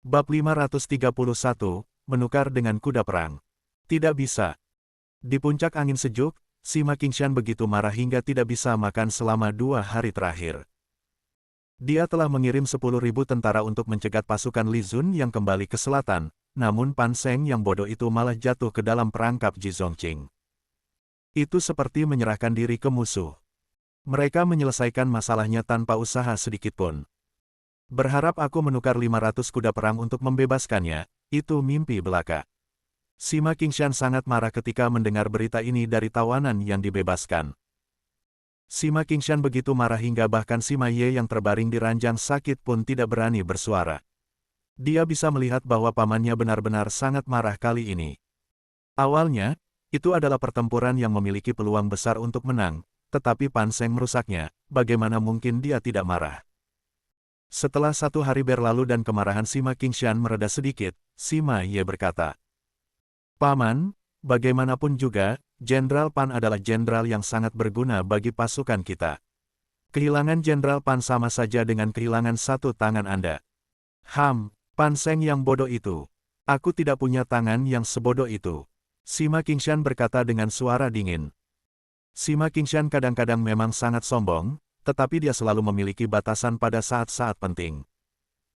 Bab 531, menukar dengan kuda perang. Tidak bisa. Di puncak angin sejuk, Sima Qingshan begitu marah hingga tidak bisa makan selama 2 hari terakhir. Dia telah mengirim 10.000 tentara untuk mencegat pasukan Li Zun yang kembali ke selatan, namun Pan Seng yang bodoh itu malah jatuh ke dalam perangkap Ji Zongqing. Itu seperti menyerahkan diri ke musuh. Mereka menyelesaikan masalahnya tanpa usaha sedikitpun. Berharap aku menukar 500 kuda perang untuk membebaskannya, itu mimpi belaka. Sima Qingshan sangat marah ketika mendengar berita ini dari tawanan yang dibebaskan. Sima Qingshan begitu marah hingga bahkan Sima Ye yang terbaring di ranjang sakit pun tidak berani bersuara. Dia bisa melihat bahwa pamannya benar-benar sangat marah kali ini. Awalnya, itu adalah pertempuran yang memiliki peluang besar untuk menang, tetapi Pan Seng merusaknya, bagaimana mungkin dia tidak marah. Setelah 1 hari berlalu dan kemarahan Sima Qingshan mereda sedikit, Sima Ye berkata, "Paman, bagaimanapun juga, Jenderal Pan adalah jenderal yang sangat berguna bagi pasukan kita. Kehilangan Jenderal Pan sama saja dengan kehilangan satu tangan Anda." Pan Seng yang bodoh itu. Aku tidak punya tangan yang sebodoh itu. Sima Qingshan berkata dengan suara dingin. Sima Qingshan kadang-kadang memang sangat sombong, tetapi dia selalu memiliki batasan pada saat-saat penting.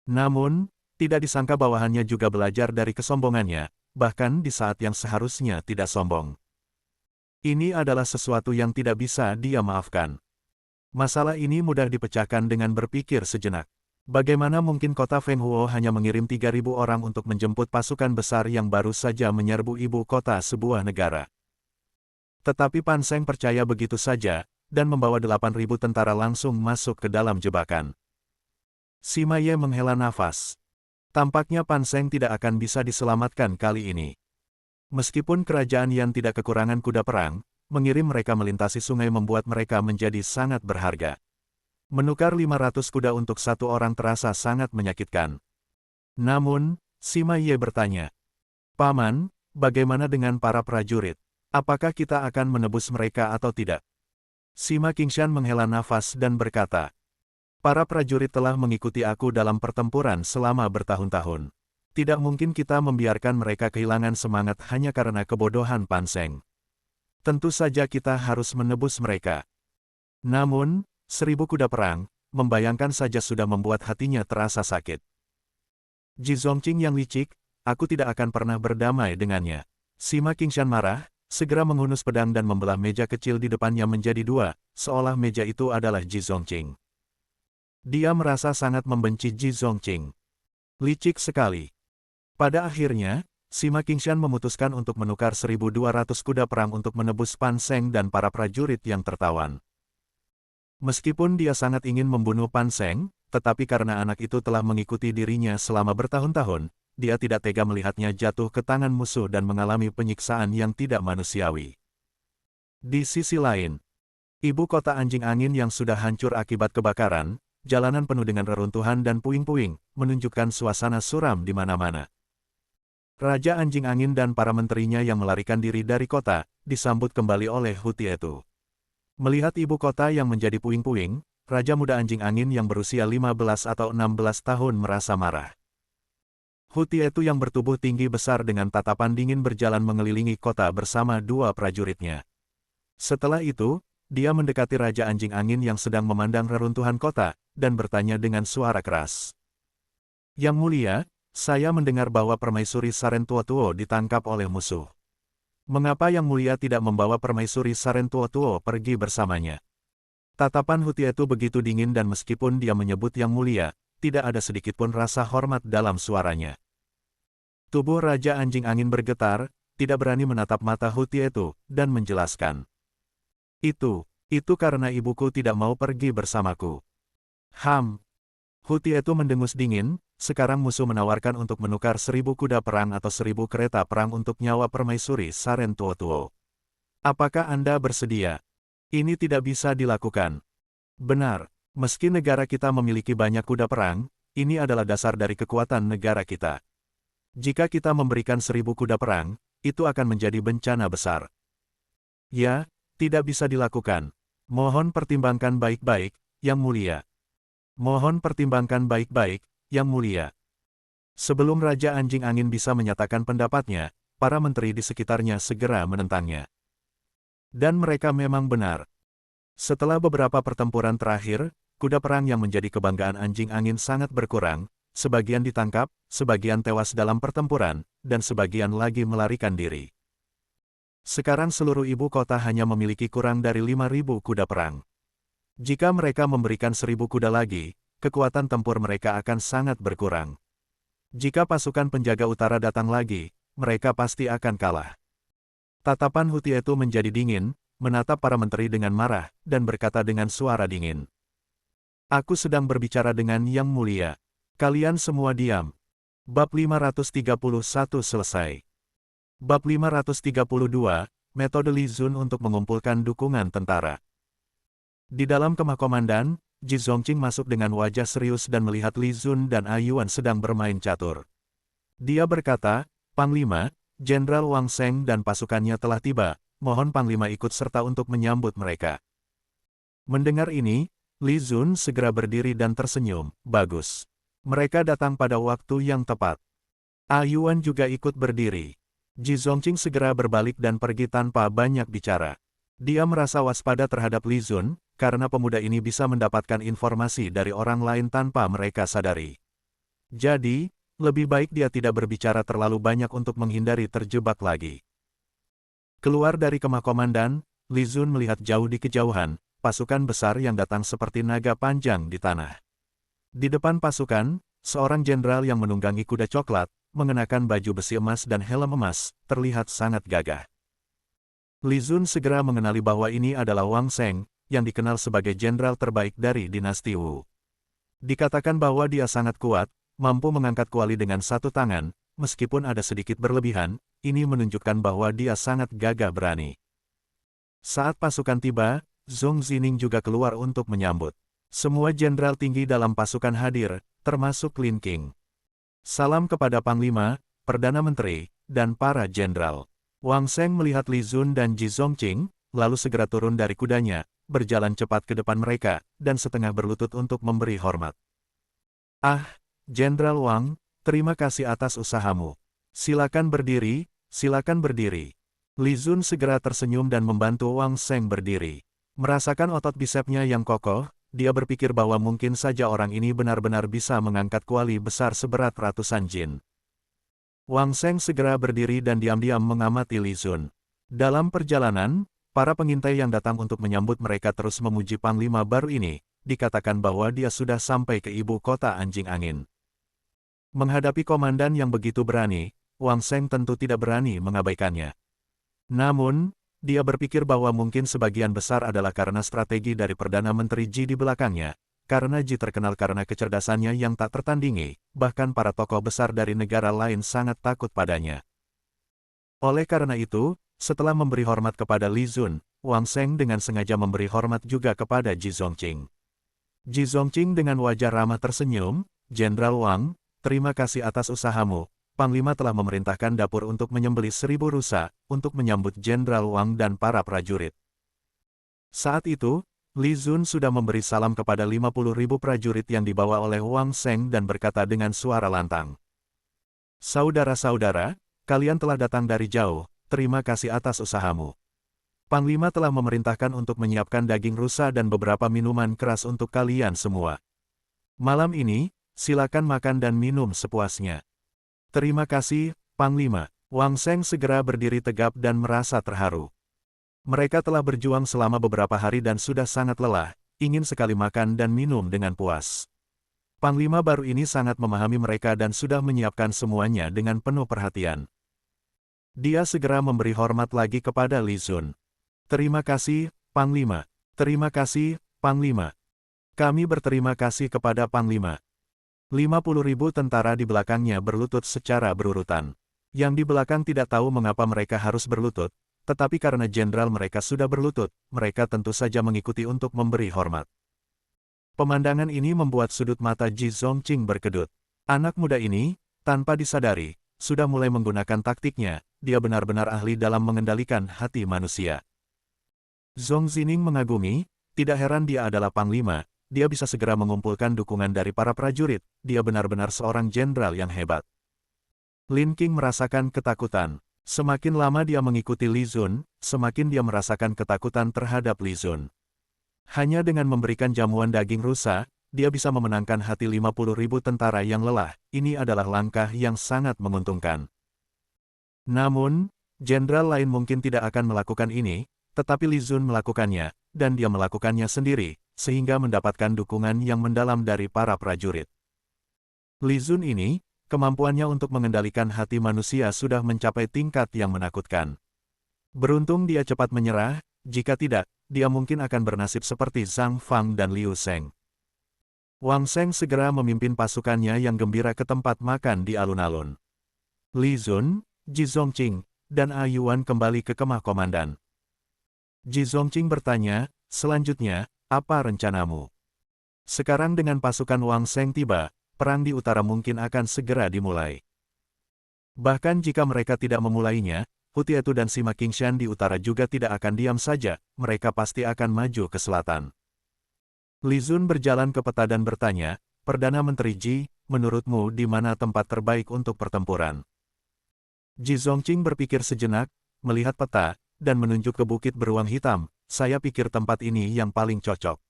Namun, tidak disangka bawahannya juga belajar dari kesombongannya, bahkan di saat yang seharusnya tidak sombong. Ini adalah sesuatu yang tidak bisa dia maafkan. Masalah ini mudah dipecahkan dengan berpikir sejenak. Bagaimana mungkin kota Fenghuo hanya mengirim 3.000 orang untuk menjemput pasukan besar yang baru saja menyerbu ibu kota sebuah negara? Tetapi Pan Seng percaya begitu saja, dan membawa 8.000 tentara langsung masuk ke dalam jebakan. Sima Ye menghela nafas. Tampaknya Pan Seng tidak akan bisa diselamatkan kali ini. Meskipun kerajaan Yan tidak kekurangan kuda perang, mengirim mereka melintasi sungai membuat mereka menjadi sangat berharga. Menukar 500 kuda untuk satu orang terasa sangat menyakitkan. Namun, Sima Ye bertanya, "Paman, bagaimana dengan para prajurit? Apakah kita akan menebus mereka atau tidak?" Sima Qingshan menghela nafas dan berkata, "Para prajurit telah mengikuti aku dalam pertempuran selama bertahun-tahun. Tidak mungkin kita membiarkan mereka kehilangan semangat hanya karena kebodohan Pan Seng. Tentu saja kita harus menebus mereka." Namun, 1.000 kuda perang, membayangkan saja sudah membuat hatinya terasa sakit. Ji Zongqing yang licik, aku tidak akan pernah berdamai dengannya. Sima Qingshan marah, segera menghunus pedang dan membelah meja kecil di depannya menjadi 2, seolah meja itu adalah Ji Zongqing. Dia merasa sangat membenci Ji Zongqing. Licik sekali. Pada akhirnya, Sima Qingshan memutuskan untuk menukar 1.200 kuda perang untuk menebus Pan Seng dan para prajurit yang tertawan. Meskipun dia sangat ingin membunuh Pan Seng, tetapi karena anak itu telah mengikuti dirinya selama bertahun-tahun, dia tidak tega melihatnya jatuh ke tangan musuh dan mengalami penyiksaan yang tidak manusiawi. Di sisi lain, ibu kota Anjing Angin yang sudah hancur akibat kebakaran, jalanan penuh dengan reruntuhan dan puing-puing, menunjukkan suasana suram di mana-mana. Raja Anjing Angin dan para menterinya yang melarikan diri dari kota, disambut kembali oleh Hu Tietu. Melihat ibu kota yang menjadi puing-puing, Raja Muda Anjing Angin yang berusia 15 atau 16 tahun merasa marah. Hu Tietu yang bertubuh tinggi besar dengan tatapan dingin berjalan mengelilingi kota bersama 2 prajuritnya. Setelah itu, dia mendekati Raja Anjing Angin yang sedang memandang reruntuhan kota, dan bertanya dengan suara keras. "Yang mulia, saya mendengar bahwa permaisuri Saren Tuo-Tuo ditangkap oleh musuh. Mengapa Yang Mulia tidak membawa permaisuri Saren Tuo-Tuo pergi bersamanya?" Tatapan Hu Tietu begitu dingin dan meskipun dia menyebut Yang Mulia, tidak ada sedikitpun rasa hormat dalam suaranya. Tubuh Raja Anjing Angin bergetar, tidak berani menatap mata Hu Tietu, dan menjelaskan. Itu karena ibuku tidak mau pergi bersamaku." Hu Tietu mendengus dingin, sekarang musuh menawarkan untuk menukar 1.000 kuda perang atau 1.000 kereta perang untuk nyawa permaisuri Saren Tuo-Tuo. "Apakah Anda bersedia?" "Ini tidak bisa dilakukan." "Benar, meski negara kita memiliki banyak kuda perang, ini adalah dasar dari kekuatan negara kita. Jika kita memberikan 1.000 kuda perang, itu akan menjadi bencana besar." "Ya, tidak bisa dilakukan. Mohon pertimbangkan baik-baik, Yang Mulia." "Mohon pertimbangkan baik-baik, Yang Mulia." Sebelum Raja Anjing Angin bisa menyatakan pendapatnya, para menteri di sekitarnya segera menentangnya. Dan mereka memang benar. Setelah beberapa pertempuran terakhir, kuda perang yang menjadi kebanggaan Anjing Angin sangat berkurang, sebagian ditangkap, sebagian tewas dalam pertempuran, dan sebagian lagi melarikan diri. Sekarang seluruh ibu kota hanya memiliki kurang dari 5.000 kuda perang. Jika mereka memberikan 1.000 kuda lagi, kekuatan tempur mereka akan sangat berkurang. Jika pasukan penjaga utara datang lagi, mereka pasti akan kalah. Tatapan Hutietu menjadi dingin, menatap para menteri dengan marah, dan berkata dengan suara dingin. Aku sedang berbicara dengan Yang Mulia. Kalian semua diam. Bab 531 selesai. Bab 532, Metode Li Zun untuk mengumpulkan dukungan tentara. Di dalam kemah komandan, Ji Zongqing masuk dengan wajah serius dan melihat Li Zun dan Ayuan sedang bermain catur. Dia berkata, Panglima, Jenderal Wang Sheng dan pasukannya telah tiba, mohon Panglima ikut serta untuk menyambut mereka. Mendengar ini, Li Zun segera berdiri dan tersenyum, bagus. Mereka datang pada waktu yang tepat. Ayuan juga ikut berdiri. Ji Zongqing segera berbalik dan pergi tanpa banyak bicara. Dia merasa waspada terhadap Li Zun, karena pemuda ini bisa mendapatkan informasi dari orang lain tanpa mereka sadari. Jadi, lebih baik dia tidak berbicara terlalu banyak untuk menghindari terjebak lagi. Keluar dari kemah komandan, Li Zun melihat jauh di kejauhan, pasukan besar yang datang seperti naga panjang di tanah. Di depan pasukan, seorang jenderal yang menunggangi kuda coklat, mengenakan baju besi emas dan helm emas, terlihat sangat gagah. Li Zun segera mengenali bahwa ini adalah Wang Sheng, yang dikenal sebagai jenderal terbaik dari dinasti Wu. Dikatakan bahwa dia sangat kuat, mampu mengangkat kuali dengan satu tangan, meskipun ada sedikit berlebihan, ini menunjukkan bahwa dia sangat gagah berani. Saat pasukan tiba, Zhong Zining juga keluar untuk menyambut. Semua jenderal tinggi dalam pasukan hadir, termasuk Lin Qing. Salam kepada Panglima, Perdana Menteri, dan para jenderal. Wang Sheng melihat Li Zun dan Ji Zongqing, lalu segera turun dari kudanya, berjalan cepat ke depan mereka, dan setengah berlutut untuk memberi hormat. Ah, Jenderal Wang, terima kasih atas usahamu. Silakan berdiri, silakan berdiri. Li Zun segera tersenyum dan membantu Wang Sheng berdiri. Merasakan otot bisepnya yang kokoh, dia berpikir bahwa mungkin saja orang ini benar-benar bisa mengangkat kuali besar seberat ratusan jin. Wang Sheng segera berdiri dan diam-diam mengamati Li Zun. Dalam perjalanan, para pengintai yang datang untuk menyambut mereka terus memuji Panglima baru ini, dikatakan bahwa dia sudah sampai ke ibu kota Anjing Angin. Menghadapi komandan yang begitu berani, Wang Sheng tentu tidak berani mengabaikannya. Namun, dia berpikir bahwa mungkin sebagian besar adalah karena strategi dari Perdana Menteri Ji di belakangnya, karena Ji terkenal karena kecerdasannya yang tak tertandingi, bahkan para tokoh besar dari negara lain sangat takut padanya. Oleh karena itu, setelah memberi hormat kepada Li Zun, Wang Sheng dengan sengaja memberi hormat juga kepada Ji Zongqing. Ji Zongqing dengan wajah ramah tersenyum, Jenderal Wang, terima kasih atas usahamu. Panglima telah memerintahkan dapur untuk menyembelih 1.000 rusa, untuk menyambut Jenderal Wang dan para prajurit. Saat itu, Li Zun sudah memberi salam kepada 50.000 prajurit yang dibawa oleh Wang Sheng dan berkata dengan suara lantang. Saudara-saudara, kalian telah datang dari jauh, terima kasih atas usahamu. Panglima telah memerintahkan untuk menyiapkan daging rusa dan beberapa minuman keras untuk kalian semua. Malam ini, silakan makan dan minum sepuasnya. Terima kasih, Panglima. Wang Sheng segera berdiri tegap dan merasa terharu. Mereka telah berjuang selama beberapa hari dan sudah sangat lelah, ingin sekali makan dan minum dengan puas. Panglima baru ini sangat memahami mereka dan sudah menyiapkan semuanya dengan penuh perhatian. Dia segera memberi hormat lagi kepada Li Zun. Terima kasih, Panglima. Terima kasih, Panglima. Kami berterima kasih kepada Panglima. 50.000 tentara di belakangnya berlutut secara berurutan. Yang di belakang tidak tahu mengapa mereka harus berlutut, tetapi karena jenderal mereka sudah berlutut, mereka tentu saja mengikuti untuk memberi hormat. Pemandangan ini membuat sudut mata Ji Zongqing berkedut. Anak muda ini, tanpa disadari, sudah mulai menggunakan taktiknya, dia benar-benar ahli dalam mengendalikan hati manusia. Zhong Zining mengagumi, tidak heran dia adalah Panglima, dia bisa segera mengumpulkan dukungan dari para prajurit, dia benar-benar seorang jenderal yang hebat. Lin Qing merasakan ketakutan. Semakin lama dia mengikuti Li Zun, semakin dia merasakan ketakutan terhadap Li Zun. Hanya dengan memberikan jamuan daging rusa, dia bisa memenangkan hati 50.000 tentara yang lelah. Ini adalah langkah yang sangat menguntungkan. Namun, jenderal lain mungkin tidak akan melakukan ini, tetapi Li Zun melakukannya, dan dia melakukannya sendiri, sehingga mendapatkan dukungan yang mendalam dari para prajurit. Li Zun ini, kemampuannya untuk mengendalikan hati manusia sudah mencapai tingkat yang menakutkan. Beruntung dia cepat menyerah, jika tidak, dia mungkin akan bernasib seperti Zhang Fang dan Liu Sheng. Wang Sheng segera memimpin pasukannya yang gembira ke tempat makan di alun-alun. Li Zun, Ji Zongqing, dan A Yuan kembali ke kemah komandan. Ji Zongqing bertanya, selanjutnya, apa rencanamu? Sekarang dengan pasukan Wang Sheng tiba, perang di utara mungkin akan segera dimulai. Bahkan jika mereka tidak memulainya, Hu Tietu dan Sima Qingshan di utara juga tidak akan diam saja, mereka pasti akan maju ke selatan. Li Zun berjalan ke peta dan bertanya, Perdana Menteri Ji, menurutmu di mana tempat terbaik untuk pertempuran? Ji Zongqing berpikir sejenak, melihat peta, dan menunjuk ke bukit beruang hitam, saya pikir tempat ini yang paling cocok.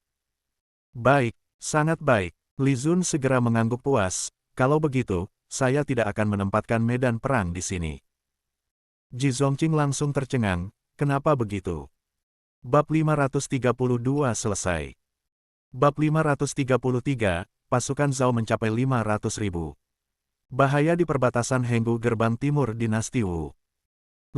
Baik, sangat baik. Li Zun segera mengangguk puas, kalau begitu, saya tidak akan menempatkan medan perang di sini. Ji Zongqing langsung tercengang, kenapa begitu? Bab 532 selesai. Bab 533, pasukan Zhao mencapai 500.000. Bahaya di perbatasan Henggu Gerbang Timur Dinasti Wu.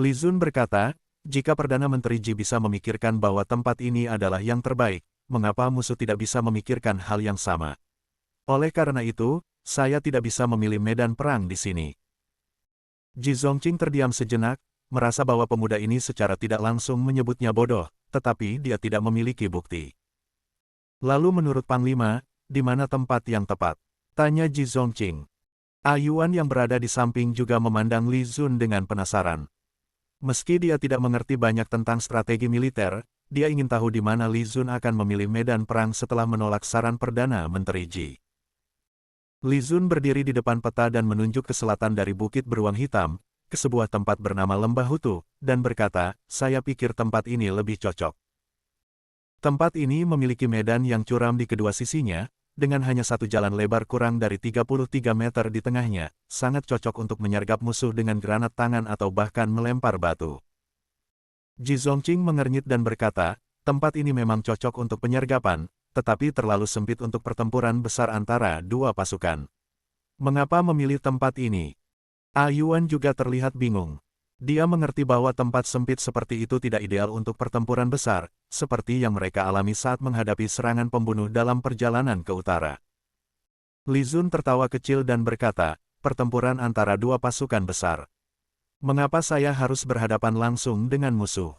Li Zun berkata, jika Perdana Menteri Ji bisa memikirkan bahwa tempat ini adalah yang terbaik, mengapa musuh tidak bisa memikirkan hal yang sama? Oleh karena itu, saya tidak bisa memilih medan perang di sini. Ji Zongqing terdiam sejenak, merasa bahwa pemuda ini secara tidak langsung menyebutnya bodoh, tetapi dia tidak memiliki bukti. Lalu menurut Panglima, di mana tempat yang tepat? Tanya Ji Zongqing. A Yuan yang berada di samping juga memandang Li Zun dengan penasaran. Meski dia tidak mengerti banyak tentang strategi militer, dia ingin tahu di mana Li Zun akan memilih medan perang setelah menolak saran Perdana Menteri Ji. Li Zun berdiri di depan peta dan menunjuk ke selatan dari Bukit Beruang Hitam, ke sebuah tempat bernama Lembah Hutu, dan berkata, saya pikir tempat ini lebih cocok. Tempat ini memiliki medan yang curam di kedua sisinya, dengan hanya satu jalan lebar kurang dari 33 meter di tengahnya, sangat cocok untuk menyergap musuh dengan granat tangan atau bahkan melempar batu. Ji Zongqing mengernyit dan berkata, tempat ini memang cocok untuk penyergapan, tetapi terlalu sempit untuk pertempuran besar antara dua pasukan. Mengapa memilih tempat ini? A Yuan juga terlihat bingung. Dia mengerti bahwa tempat sempit seperti itu tidak ideal untuk pertempuran besar, seperti yang mereka alami saat menghadapi serangan pembunuh dalam perjalanan ke utara. Li Zun tertawa kecil dan berkata, pertempuran antara dua pasukan besar. Mengapa saya harus berhadapan langsung dengan musuh?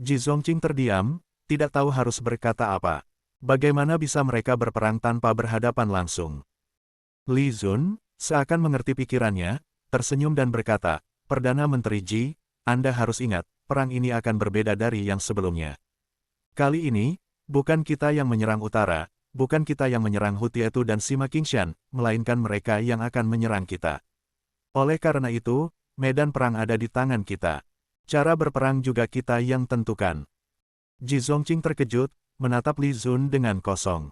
Ji Zongqing terdiam, tidak tahu harus berkata apa. Bagaimana bisa mereka berperang tanpa berhadapan langsung? Li Zun, seakan mengerti pikirannya, tersenyum dan berkata, Perdana Menteri Ji, Anda harus ingat, perang ini akan berbeda dari yang sebelumnya. Kali ini, bukan kita yang menyerang utara, bukan kita yang menyerang Hu Tietu dan Sima Qingshan, melainkan mereka yang akan menyerang kita. Oleh karena itu, medan perang ada di tangan kita. Cara berperang juga kita yang tentukan. Ji Zongqing terkejut, menatap Li Zun dengan kosong.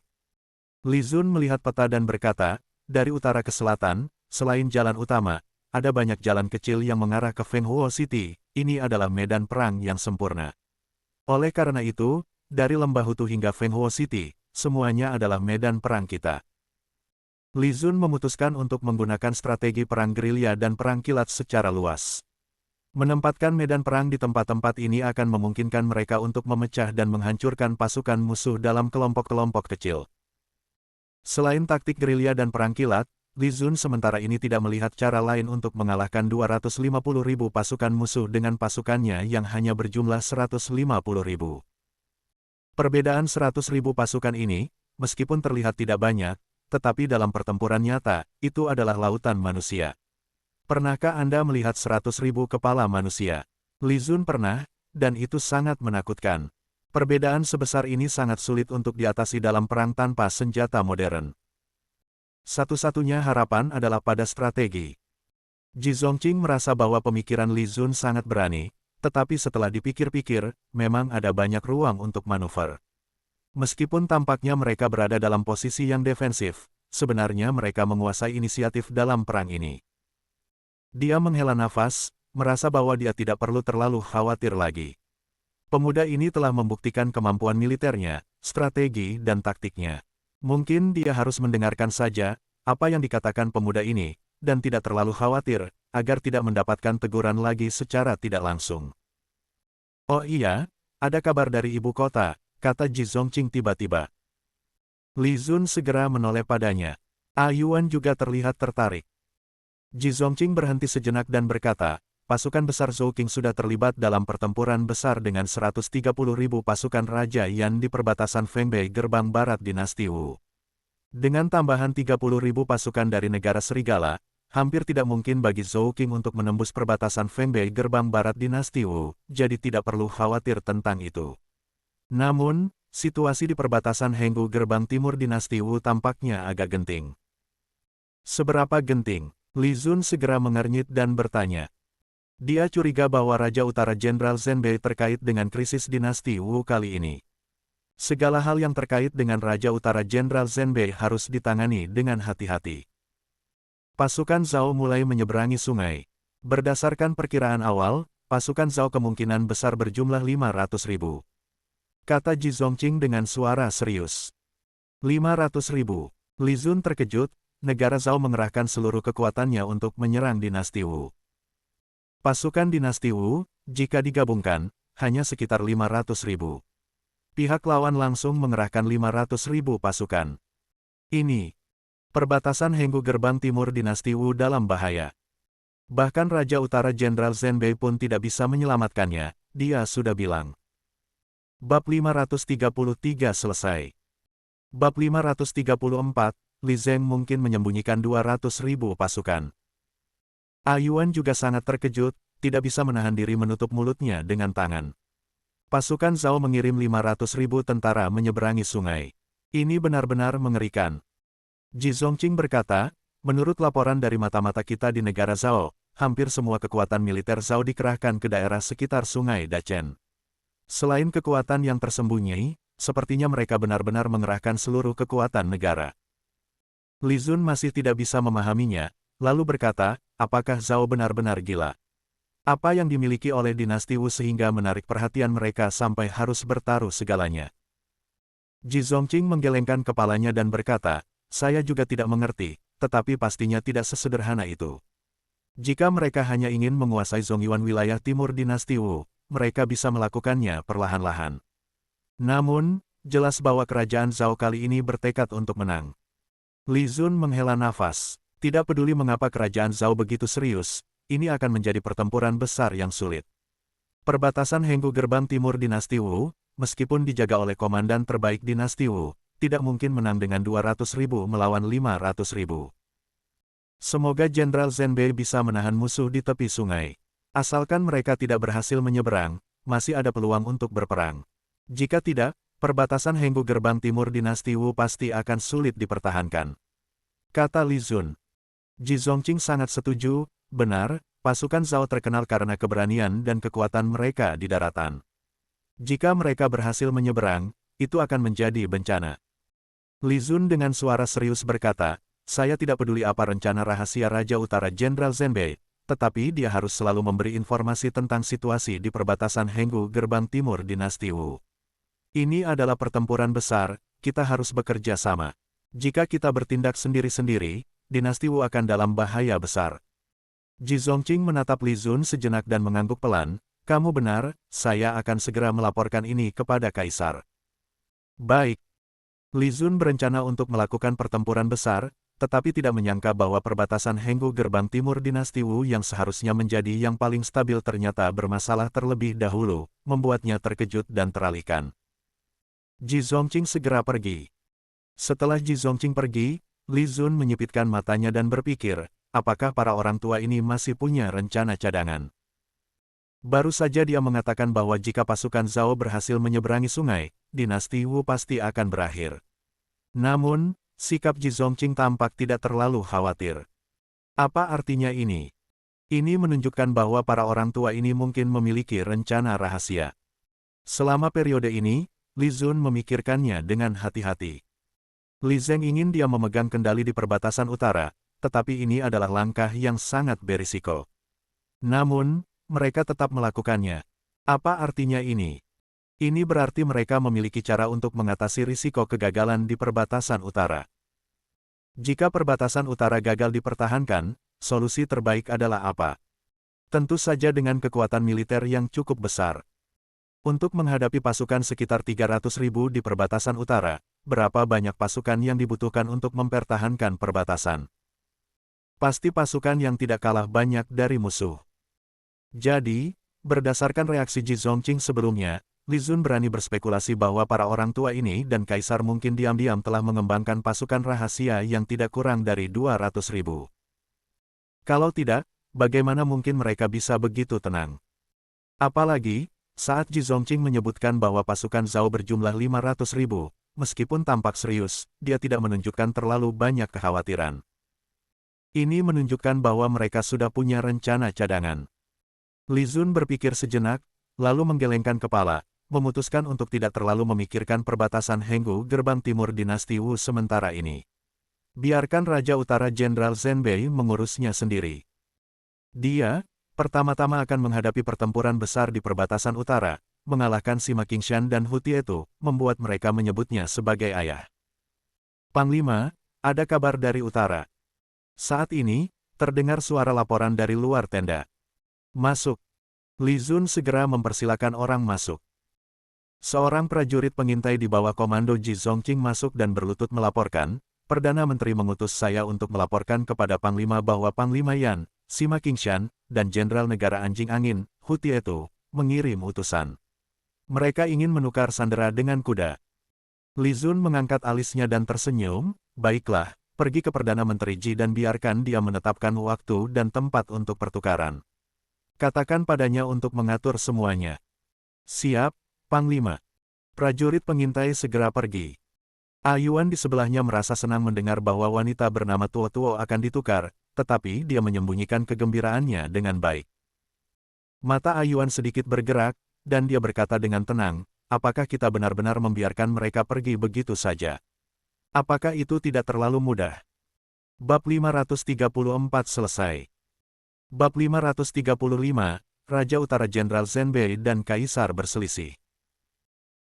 Li Zun melihat peta dan berkata, dari utara ke selatan, selain jalan utama, ada banyak jalan kecil yang mengarah ke Fenghuo City, ini adalah medan perang yang sempurna. Oleh karena itu, dari Lembah Hutu hingga Fenghuo City, semuanya adalah medan perang kita. Li Zun memutuskan untuk menggunakan strategi perang gerilya dan perang kilat secara luas. Menempatkan medan perang di tempat-tempat ini akan memungkinkan mereka untuk memecah dan menghancurkan pasukan musuh dalam kelompok-kelompok kecil. Selain taktik gerilya dan perang kilat, Li Zun sementara ini tidak melihat cara lain untuk mengalahkan 250.000 pasukan musuh dengan pasukannya yang hanya berjumlah 150.000. Perbedaan 100.000 pasukan ini, meskipun terlihat tidak banyak, tetapi dalam pertempuran nyata, itu adalah lautan manusia. Pernahkah Anda melihat 100.000 kepala manusia? Li Zun pernah, dan itu sangat menakutkan. Perbedaan sebesar ini sangat sulit untuk diatasi dalam perang tanpa senjata modern. Satu-satunya harapan adalah pada strategi. Ji Zongqing merasa bahwa pemikiran Li Zun sangat berani, tetapi setelah dipikir-pikir, memang ada banyak ruang untuk manuver. Meskipun tampaknya mereka berada dalam posisi yang defensif, sebenarnya mereka menguasai inisiatif dalam perang ini. Dia menghela nafas, merasa bahwa dia tidak perlu terlalu khawatir lagi. Pemuda ini telah membuktikan kemampuan militernya, strategi dan taktiknya. Mungkin dia harus mendengarkan saja apa yang dikatakan pemuda ini, dan tidak terlalu khawatir, agar tidak mendapatkan teguran lagi secara tidak langsung. Oh iya, ada kabar dari ibu kota, kata Ji Zongqing tiba-tiba. Li Zun segera menoleh padanya. Yuan juga terlihat tertarik. Ji Zongqing berhenti sejenak dan berkata, pasukan besar Zhou Qing sudah terlibat dalam pertempuran besar dengan 130.000 pasukan Raja Yan di perbatasan Fengbei gerbang barat dinasti Wu. Dengan tambahan 30.000 pasukan dari negara Serigala, hampir tidak mungkin bagi Zhou Qing untuk menembus perbatasan Fengbei gerbang barat dinasti Wu, jadi tidak perlu khawatir tentang itu. Namun, situasi di perbatasan Henggu gerbang timur dinasti Wu tampaknya agak genting. Seberapa genting? Li Zun segera mengernyit dan bertanya. Dia curiga bahwa Raja Utara Jenderal Zhenbei terkait dengan krisis dinasti Wu kali ini. Segala hal yang terkait dengan Raja Utara Jenderal Zhenbei harus ditangani dengan hati-hati. Pasukan Zhao mulai menyeberangi sungai. Berdasarkan perkiraan awal, pasukan Zhao kemungkinan besar berjumlah 500.000. Kata Ji Zongqing dengan suara serius. 500.000. Li Zun terkejut, negara Zhao mengerahkan seluruh kekuatannya untuk menyerang dinasti Wu. Pasukan dinasti Wu, jika digabungkan, hanya sekitar 500.000. Pihak lawan langsung mengerahkan 500.000 pasukan. Ini, perbatasan Henggu gerbang timur dinasti Wu dalam bahaya. Bahkan Raja Utara Jenderal Zhenbei pun tidak bisa menyelamatkannya, dia sudah bilang. Bab 533 selesai. Bab 534, Li Zeng mungkin menyembunyikan 200.000 pasukan. Yuan juga sangat terkejut, tidak bisa menahan diri menutup mulutnya dengan tangan. Pasukan Zhao mengirim 500.000 tentara menyeberangi sungai. Ini benar-benar mengerikan. Ji Zongqing berkata, menurut laporan dari mata-mata kita di negara Zhao, hampir semua kekuatan militer Zhao dikerahkan ke daerah sekitar sungai Dacheng. Selain kekuatan yang tersembunyi, sepertinya mereka benar-benar mengerahkan seluruh kekuatan negara. Li Zun masih tidak bisa memahaminya, lalu berkata, apakah Zhao benar-benar gila? Apa yang dimiliki oleh dinasti Wu sehingga menarik perhatian mereka sampai harus bertaruh segalanya? Ji Zongqing menggelengkan kepalanya dan berkata, saya juga tidak mengerti, tetapi pastinya tidak sesederhana itu. Jika mereka hanya ingin menguasai Zongyuan wilayah timur dinasti Wu, mereka bisa melakukannya perlahan-lahan. Namun, jelas bahwa kerajaan Zhao kali ini bertekad untuk menang. Li Zun menghela nafas. Tidak peduli mengapa kerajaan Zhao begitu serius, ini akan menjadi pertempuran besar yang sulit. Perbatasan Henggu gerbang timur dinasti Wu, meskipun dijaga oleh komandan terbaik dinasti Wu, tidak mungkin menang dengan 200.000 melawan 500.000. Semoga Jenderal Zhenbei bisa menahan musuh di tepi sungai. Asalkan mereka tidak berhasil menyeberang, masih ada peluang untuk berperang. Jika tidak, perbatasan Henggu gerbang timur dinasti Wu pasti akan sulit dipertahankan. Kata Li Zun. Ji Zongqing sangat setuju, benar, pasukan Zhao terkenal karena keberanian dan kekuatan mereka di daratan. Jika mereka berhasil menyeberang, itu akan menjadi bencana. Li Zun dengan suara serius berkata, saya tidak peduli apa rencana rahasia Raja Utara Jenderal Zhenbei, tetapi dia harus selalu memberi informasi tentang situasi di perbatasan Henggu gerbang timur dinasti Wu. Ini adalah pertempuran besar, kita harus bekerja sama. Jika kita bertindak sendiri-sendiri, dinasti Wu akan dalam bahaya besar. Ji Zongqing menatap Li Zun sejenak dan mengangguk pelan, kamu benar, saya akan segera melaporkan ini kepada Kaisar. Baik. Li Zun berencana untuk melakukan pertempuran besar, tetapi tidak menyangka bahwa perbatasan Henggu gerbang timur dinasti Wu yang seharusnya menjadi yang paling stabil ternyata bermasalah terlebih dahulu, membuatnya terkejut dan teralihkan. Ji Zongqing segera pergi. Setelah Ji Zongqing pergi, Li Zun menyipitkan matanya dan berpikir, apakah para orang tua ini masih punya rencana cadangan? Baru saja dia mengatakan bahwa jika pasukan Zhao berhasil menyeberangi sungai, dinasti Wu pasti akan berakhir. Namun, sikap Ji Zongqing tampak tidak terlalu khawatir. Apa artinya ini? Ini menunjukkan bahwa para orang tua ini mungkin memiliki rencana rahasia. Selama periode ini, Li Zun memikirkannya dengan hati-hati. Li Zeng ingin dia memegang kendali di perbatasan utara, tetapi ini adalah langkah yang sangat berisiko. Namun, mereka tetap melakukannya. Apa artinya ini? Ini berarti mereka memiliki cara untuk mengatasi risiko kegagalan di perbatasan utara. Jika perbatasan utara gagal dipertahankan, solusi terbaik adalah apa? Tentu saja dengan kekuatan militer yang cukup besar. Untuk menghadapi pasukan sekitar 300.000 di perbatasan utara, berapa banyak pasukan yang dibutuhkan untuk mempertahankan perbatasan? Pasti pasukan yang tidak kalah banyak dari musuh. Jadi, berdasarkan reaksi Ji Zongqing sebelumnya, Li Zun berani berspekulasi bahwa para orang tua ini dan kaisar mungkin diam-diam telah mengembangkan pasukan rahasia yang tidak kurang dari 200.000. Kalau tidak, bagaimana mungkin mereka bisa begitu tenang? Apalagi, saat Ji Zongqing menyebutkan bahwa pasukan Zhao berjumlah 500.000, meskipun tampak serius, dia tidak menunjukkan terlalu banyak kekhawatiran. Ini menunjukkan bahwa mereka sudah punya rencana cadangan. Li Zun berpikir sejenak, lalu menggelengkan kepala, memutuskan untuk tidak terlalu memikirkan perbatasan Henggu gerbang timur dinasti Wu sementara ini. Biarkan Raja Utara Jenderal Zhen Bei mengurusnya sendiri. Dia, pertama-tama akan menghadapi pertempuran besar di perbatasan utara, mengalahkan Sima Qingshan dan Hu Tietu, membuat mereka menyebutnya sebagai ayah. Panglima, ada kabar dari utara. Saat ini, terdengar suara laporan dari luar tenda. Masuk. Li Zun segera mempersilakan orang masuk. Seorang prajurit pengintai di bawah komando Ji Zongqing masuk dan berlutut melaporkan, Perdana Menteri mengutus saya untuk melaporkan kepada Panglima bahwa Panglima Yan, Sima Qingshan, dan Jenderal Negara Anjing Angin, Hu Tietu, mengirim utusan. Mereka ingin menukar sandera dengan kuda. Li Zun mengangkat alisnya dan tersenyum, baiklah, pergi ke Perdana Menteri Ji dan biarkan dia menetapkan waktu dan tempat untuk pertukaran. Katakan padanya untuk mengatur semuanya. Siap, Panglima. Prajurit pengintai segera pergi. Ayuan di sebelahnya merasa senang mendengar bahwa wanita bernama Tuo Tuo akan ditukar, tetapi dia menyembunyikan kegembiraannya dengan baik. Mata Ayuan sedikit bergerak, dan dia berkata dengan tenang, apakah kita benar-benar membiarkan mereka pergi begitu saja? Apakah itu tidak terlalu mudah? Bab 534 selesai. Bab 535, Raja Utara Jenderal Zhen Bei dan Kaisar berselisih.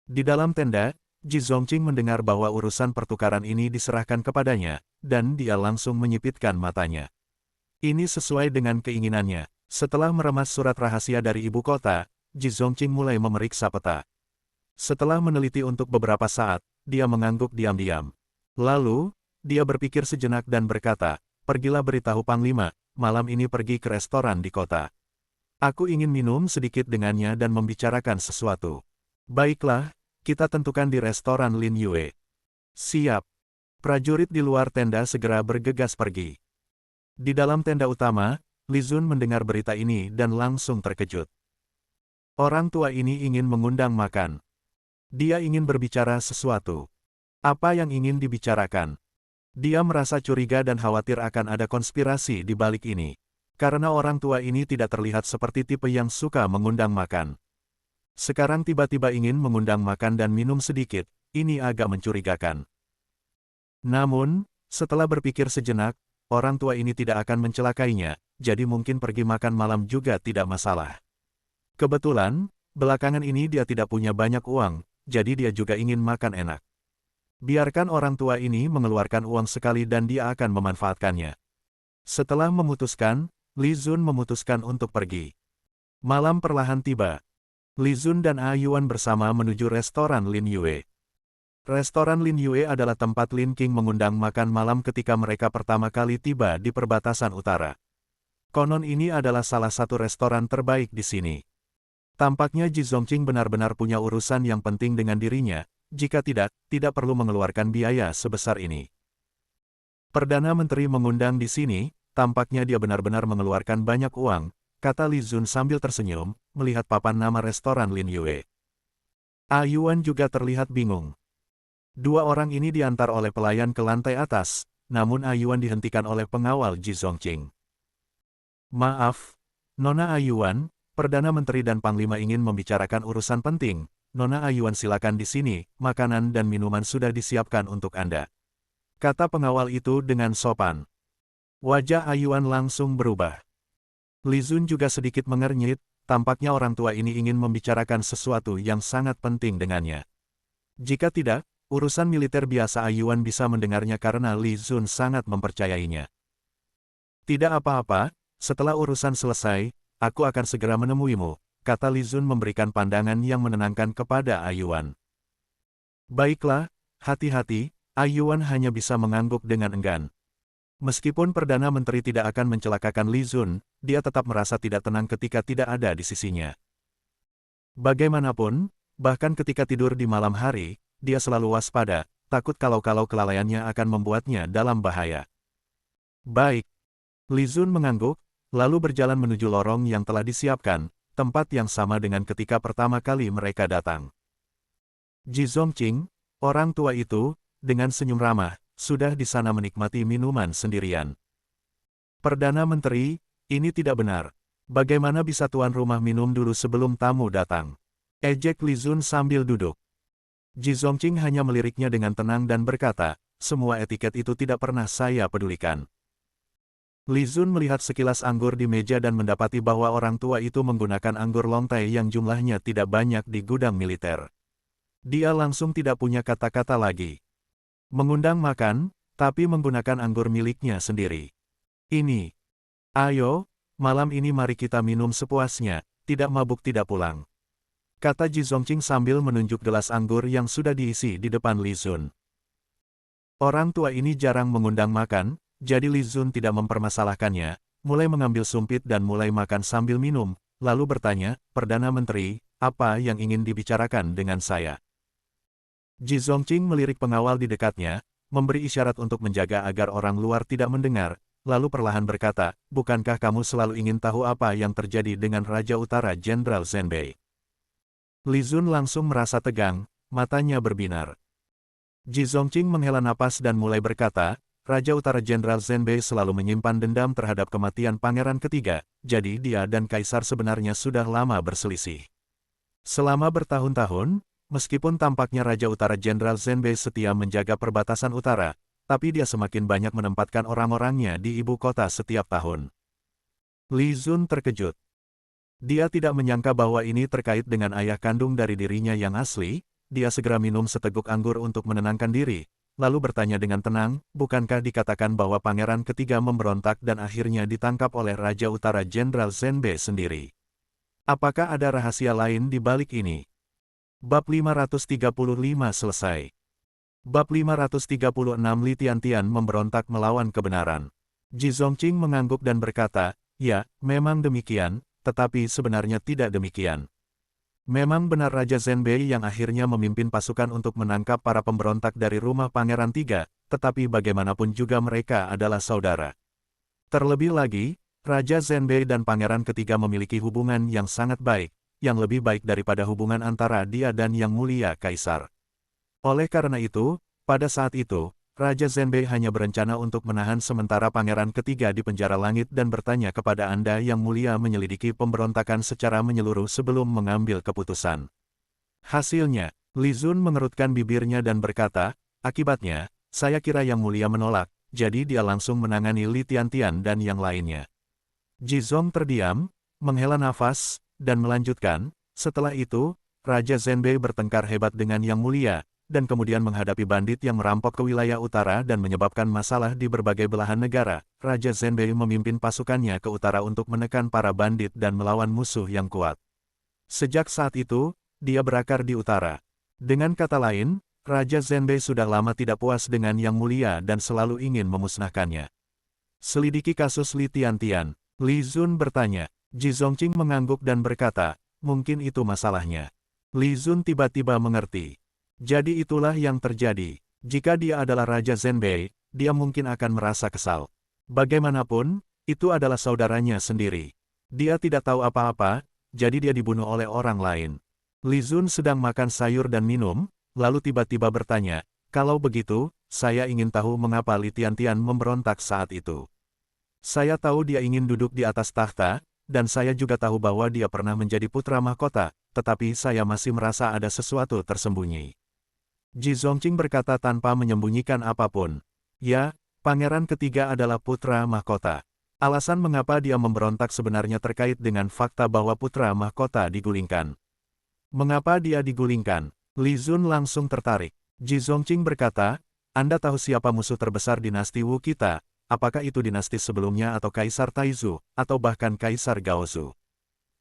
Di dalam tenda, Ji Zongqing mendengar bahwa urusan pertukaran ini diserahkan kepadanya, dan dia langsung menyipitkan matanya. Ini sesuai dengan keinginannya. Setelah meremas surat rahasia dari ibu kota, Ji Zongqing mulai memeriksa peta. Setelah meneliti untuk beberapa saat, dia mengangguk diam-diam. Lalu, dia berpikir sejenak dan berkata, pergilah beritahu Panglima, malam ini pergi ke restoran di kota. Aku ingin minum sedikit dengannya dan membicarakan sesuatu. Baiklah, kita tentukan di restoran Lin Yue. Siap. Prajurit di luar tenda segera bergegas pergi. Di dalam tenda utama, Li Zun mendengar berita ini dan langsung terkejut. Orang tua ini ingin mengundang makan. Dia ingin berbicara sesuatu. Apa yang ingin dibicarakan? Dia merasa curiga dan khawatir akan ada konspirasi di balik ini. Karena orang tua ini tidak terlihat seperti tipe yang suka mengundang makan. Sekarang tiba-tiba ingin mengundang makan dan minum sedikit, ini agak mencurigakan. Namun, setelah berpikir sejenak, orang tua ini tidak akan mencelakainya, jadi mungkin pergi makan malam juga tidak masalah. Kebetulan, belakangan ini dia tidak punya banyak uang, jadi dia juga ingin makan enak. Biarkan orang tua ini mengeluarkan uang sekali dan dia akan memanfaatkannya. Setelah memutuskan, Li Zun memutuskan untuk pergi. Malam perlahan tiba. Li Zun dan Ayuan bersama menuju restoran Lin Yue. Restoran Lin Yue adalah tempat Lin Qing mengundang makan malam ketika mereka pertama kali tiba di perbatasan utara. Konon ini adalah salah satu restoran terbaik di sini. Tampaknya Ji Zongqing benar-benar punya urusan yang penting dengan dirinya, jika tidak perlu mengeluarkan biaya sebesar ini. Perdana Menteri mengundang di sini, tampaknya dia benar-benar mengeluarkan banyak uang, kata Li Zun sambil tersenyum, melihat papan nama restoran Lin Yue. Yuan juga terlihat bingung. Dua orang ini diantar oleh pelayan ke lantai atas, namun Yuan dihentikan oleh pengawal Ji Zongqing. Maaf, Nona Yuan, Perdana Menteri dan Panglima ingin membicarakan urusan penting. Nona Yuan, silakan di sini, makanan dan minuman sudah disiapkan untuk Anda, kata pengawal itu dengan sopan. Wajah Yuan langsung berubah. Li Zun juga sedikit mengernyit, tampaknya orang tua ini ingin membicarakan sesuatu yang sangat penting dengannya. Jika tidak, urusan militer biasa Yuan bisa mendengarnya karena Li Zun sangat mempercayainya. Tidak apa-apa, setelah urusan selesai, aku akan segera menemuimu, kata Li Zun memberikan pandangan yang menenangkan kepada Yuan. Baiklah, hati-hati, Yuan hanya bisa mengangguk dengan enggan. Meskipun Perdana Menteri tidak akan mencelakakan Li Zun, dia tetap merasa tidak tenang ketika tidak ada di sisinya. Bagaimanapun, bahkan ketika tidur di malam hari, dia selalu waspada, takut kalau kelalaiannya akan membuatnya dalam bahaya. Baik. Li Zun mengangguk, lalu berjalan menuju lorong yang telah disiapkan, tempat yang sama dengan ketika pertama kali mereka datang. Ji Zongqing, orang tua itu, dengan senyum ramah, sudah di sana menikmati minuman sendirian. Perdana Menteri, ini tidak benar. Bagaimana bisa tuan rumah minum dulu sebelum tamu datang? Ejek Li Zun sambil duduk. Ji Zongqing hanya meliriknya dengan tenang dan berkata, semua etiket itu tidak pernah saya pedulikan. Li Zun melihat sekilas anggur di meja dan mendapati bahwa orang tua itu menggunakan anggur lontai yang jumlahnya tidak banyak di gudang militer. Dia langsung tidak punya kata-kata lagi. Mengundang makan, tapi menggunakan anggur miliknya sendiri. Ini. Ayo, malam ini mari kita minum sepuasnya, tidak mabuk tidak pulang, kata Ji Zongqing sambil menunjuk gelas anggur yang sudah diisi di depan Li Zun. Orang tua ini jarang mengundang makan, jadi Li Zun tidak mempermasalahkannya, mulai mengambil sumpit dan mulai makan sambil minum, lalu bertanya, Perdana Menteri, apa yang ingin dibicarakan dengan saya? Ji Zongqing melirik pengawal di dekatnya, memberi isyarat untuk menjaga agar orang luar tidak mendengar, lalu perlahan berkata, bukankah kamu selalu ingin tahu apa yang terjadi dengan Raja Utara Jenderal Zhenbei? Li Zun langsung merasa tegang, matanya berbinar. Ji Zongqing menghela napas dan mulai berkata, Raja Utara Jenderal Zhenbei selalu menyimpan dendam terhadap kematian Pangeran Ketiga, jadi dia dan Kaisar sebenarnya sudah lama berselisih. Selama bertahun-tahun, meskipun tampaknya Raja Utara Jenderal Zhenbei setia menjaga perbatasan utara, tapi dia semakin banyak menempatkan orang-orangnya di ibu kota setiap tahun. Li Zun terkejut. Dia tidak menyangka bahwa ini terkait dengan ayah kandung dari dirinya yang asli. Dia segera minum seteguk anggur untuk menenangkan diri, lalu bertanya dengan tenang, bukankah dikatakan bahwa Pangeran Ketiga memberontak dan akhirnya ditangkap oleh Raja Utara Jenderal Zhenbei sendiri? Apakah ada rahasia lain di balik ini? Bab 535 selesai. Bab 536 Li Tiantian memberontak melawan kebenaran. Ji Zongqing mengangguk dan berkata, ya, memang demikian, tetapi sebenarnya tidak demikian. Memang benar Raja Zhenbei yang akhirnya memimpin pasukan untuk menangkap para pemberontak dari rumah Pangeran Tiga, tetapi bagaimanapun juga mereka adalah saudara. Terlebih lagi, Raja Zhenbei dan Pangeran Ketiga memiliki hubungan yang sangat baik, yang lebih baik daripada hubungan antara dia dan Yang Mulia Kaisar. Oleh karena itu, pada saat itu, Raja Zhenbei hanya berencana untuk menahan sementara Pangeran Ketiga di penjara langit dan bertanya kepada Anda Yang Mulia menyelidiki pemberontakan secara menyeluruh sebelum mengambil keputusan. Hasilnya, Li Zun mengerutkan bibirnya dan berkata, akibatnya, saya kira Yang Mulia menolak, jadi dia langsung menangani Li Tiantian dan yang lainnya. Ji Zong terdiam, menghela nafas, dan melanjutkan, setelah itu, Raja Zhenbei bertengkar hebat dengan Yang Mulia, dan kemudian menghadapi bandit yang merampok ke wilayah utara dan menyebabkan masalah di berbagai belahan negara. Raja Zhenbei memimpin pasukannya ke utara untuk menekan para bandit dan melawan musuh yang kuat. Sejak saat itu, dia berakar di utara. Dengan kata lain, Raja Zhenbei sudah lama tidak puas dengan Yang Mulia dan selalu ingin memusnahkannya. Selidiki kasus Li Tiantian. Li Zun bertanya. Ji Zongqing mengangguk dan berkata, mungkin itu masalahnya. Li Zun tiba-tiba mengerti. Jadi itulah yang terjadi. Jika dia adalah Raja Zhenbei, dia mungkin akan merasa kesal. Bagaimanapun, itu adalah saudaranya sendiri. Dia tidak tahu apa-apa, jadi dia dibunuh oleh orang lain. Li Zun sedang makan sayur dan minum, lalu tiba-tiba bertanya, kalau begitu, saya ingin tahu mengapa Li Tiantian memberontak saat itu. Saya tahu dia ingin duduk di atas tahta, dan saya juga tahu bahwa dia pernah menjadi putra mahkota, tetapi saya masih merasa ada sesuatu tersembunyi. Ji Zongqing berkata tanpa menyembunyikan apapun. Ya, pangeran ketiga adalah putra mahkota. Alasan mengapa dia memberontak sebenarnya terkait dengan fakta bahwa putra mahkota digulingkan. Mengapa dia digulingkan? Li Zun langsung tertarik. Ji Zongqing berkata, Anda tahu siapa musuh terbesar dinasti Wu kita, apakah itu dinasti sebelumnya atau Kaisar Taizu, atau bahkan Kaisar Gaozu?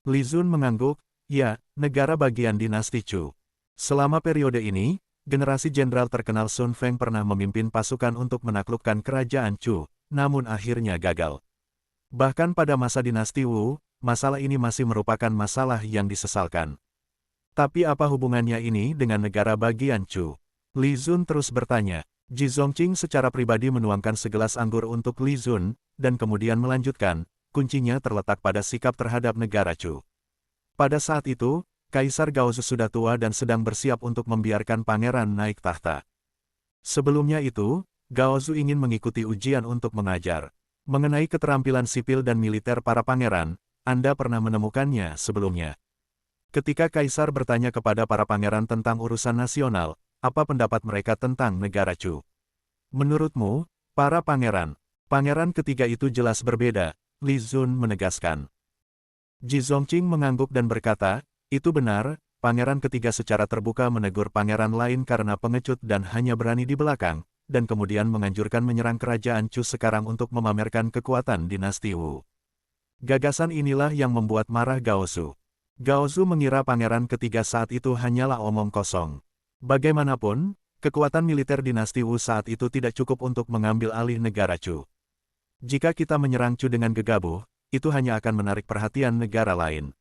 Li Zun mengangguk, ya, negara bagian dinasti Chu. Selama periode ini, generasi jenderal terkenal Sun Feng pernah memimpin pasukan untuk menaklukkan kerajaan Chu, namun akhirnya gagal. Bahkan pada masa dinasti Wu, masalah ini masih merupakan masalah yang disesalkan. Tapi apa hubungannya ini dengan negara bagian Chu? Li Zun terus bertanya. Ji Zongqing secara pribadi menuangkan segelas anggur untuk Li Zun, dan kemudian melanjutkan, kuncinya terletak pada sikap terhadap negara Chu. Pada saat itu, Kaisar Gaozu sudah tua dan sedang bersiap untuk membiarkan pangeran naik tahta. Sebelumnya itu, Gaozu ingin mengikuti ujian untuk mengajar. Mengenai keterampilan sipil dan militer para pangeran, Anda pernah menemukannya sebelumnya. Ketika Kaisar bertanya kepada para pangeran tentang urusan nasional, apa pendapat mereka tentang negara Chu? Menurutmu, para pangeran ketiga itu jelas berbeda, Li Zun menegaskan. Ji Zongqing mengangguk dan berkata, itu benar, pangeran ketiga secara terbuka menegur pangeran lain karena pengecut dan hanya berani di belakang, dan kemudian menganjurkan menyerang kerajaan Chu sekarang untuk memamerkan kekuatan dinasti Wu. Gagasan inilah yang membuat marah Gaozu. Gaozu mengira pangeran ketiga saat itu hanyalah omong kosong. Bagaimanapun, kekuatan militer dinasti Wu saat itu tidak cukup untuk mengambil alih negara Chu. Jika kita menyerang Chu dengan gegabah, itu hanya akan menarik perhatian negara lain.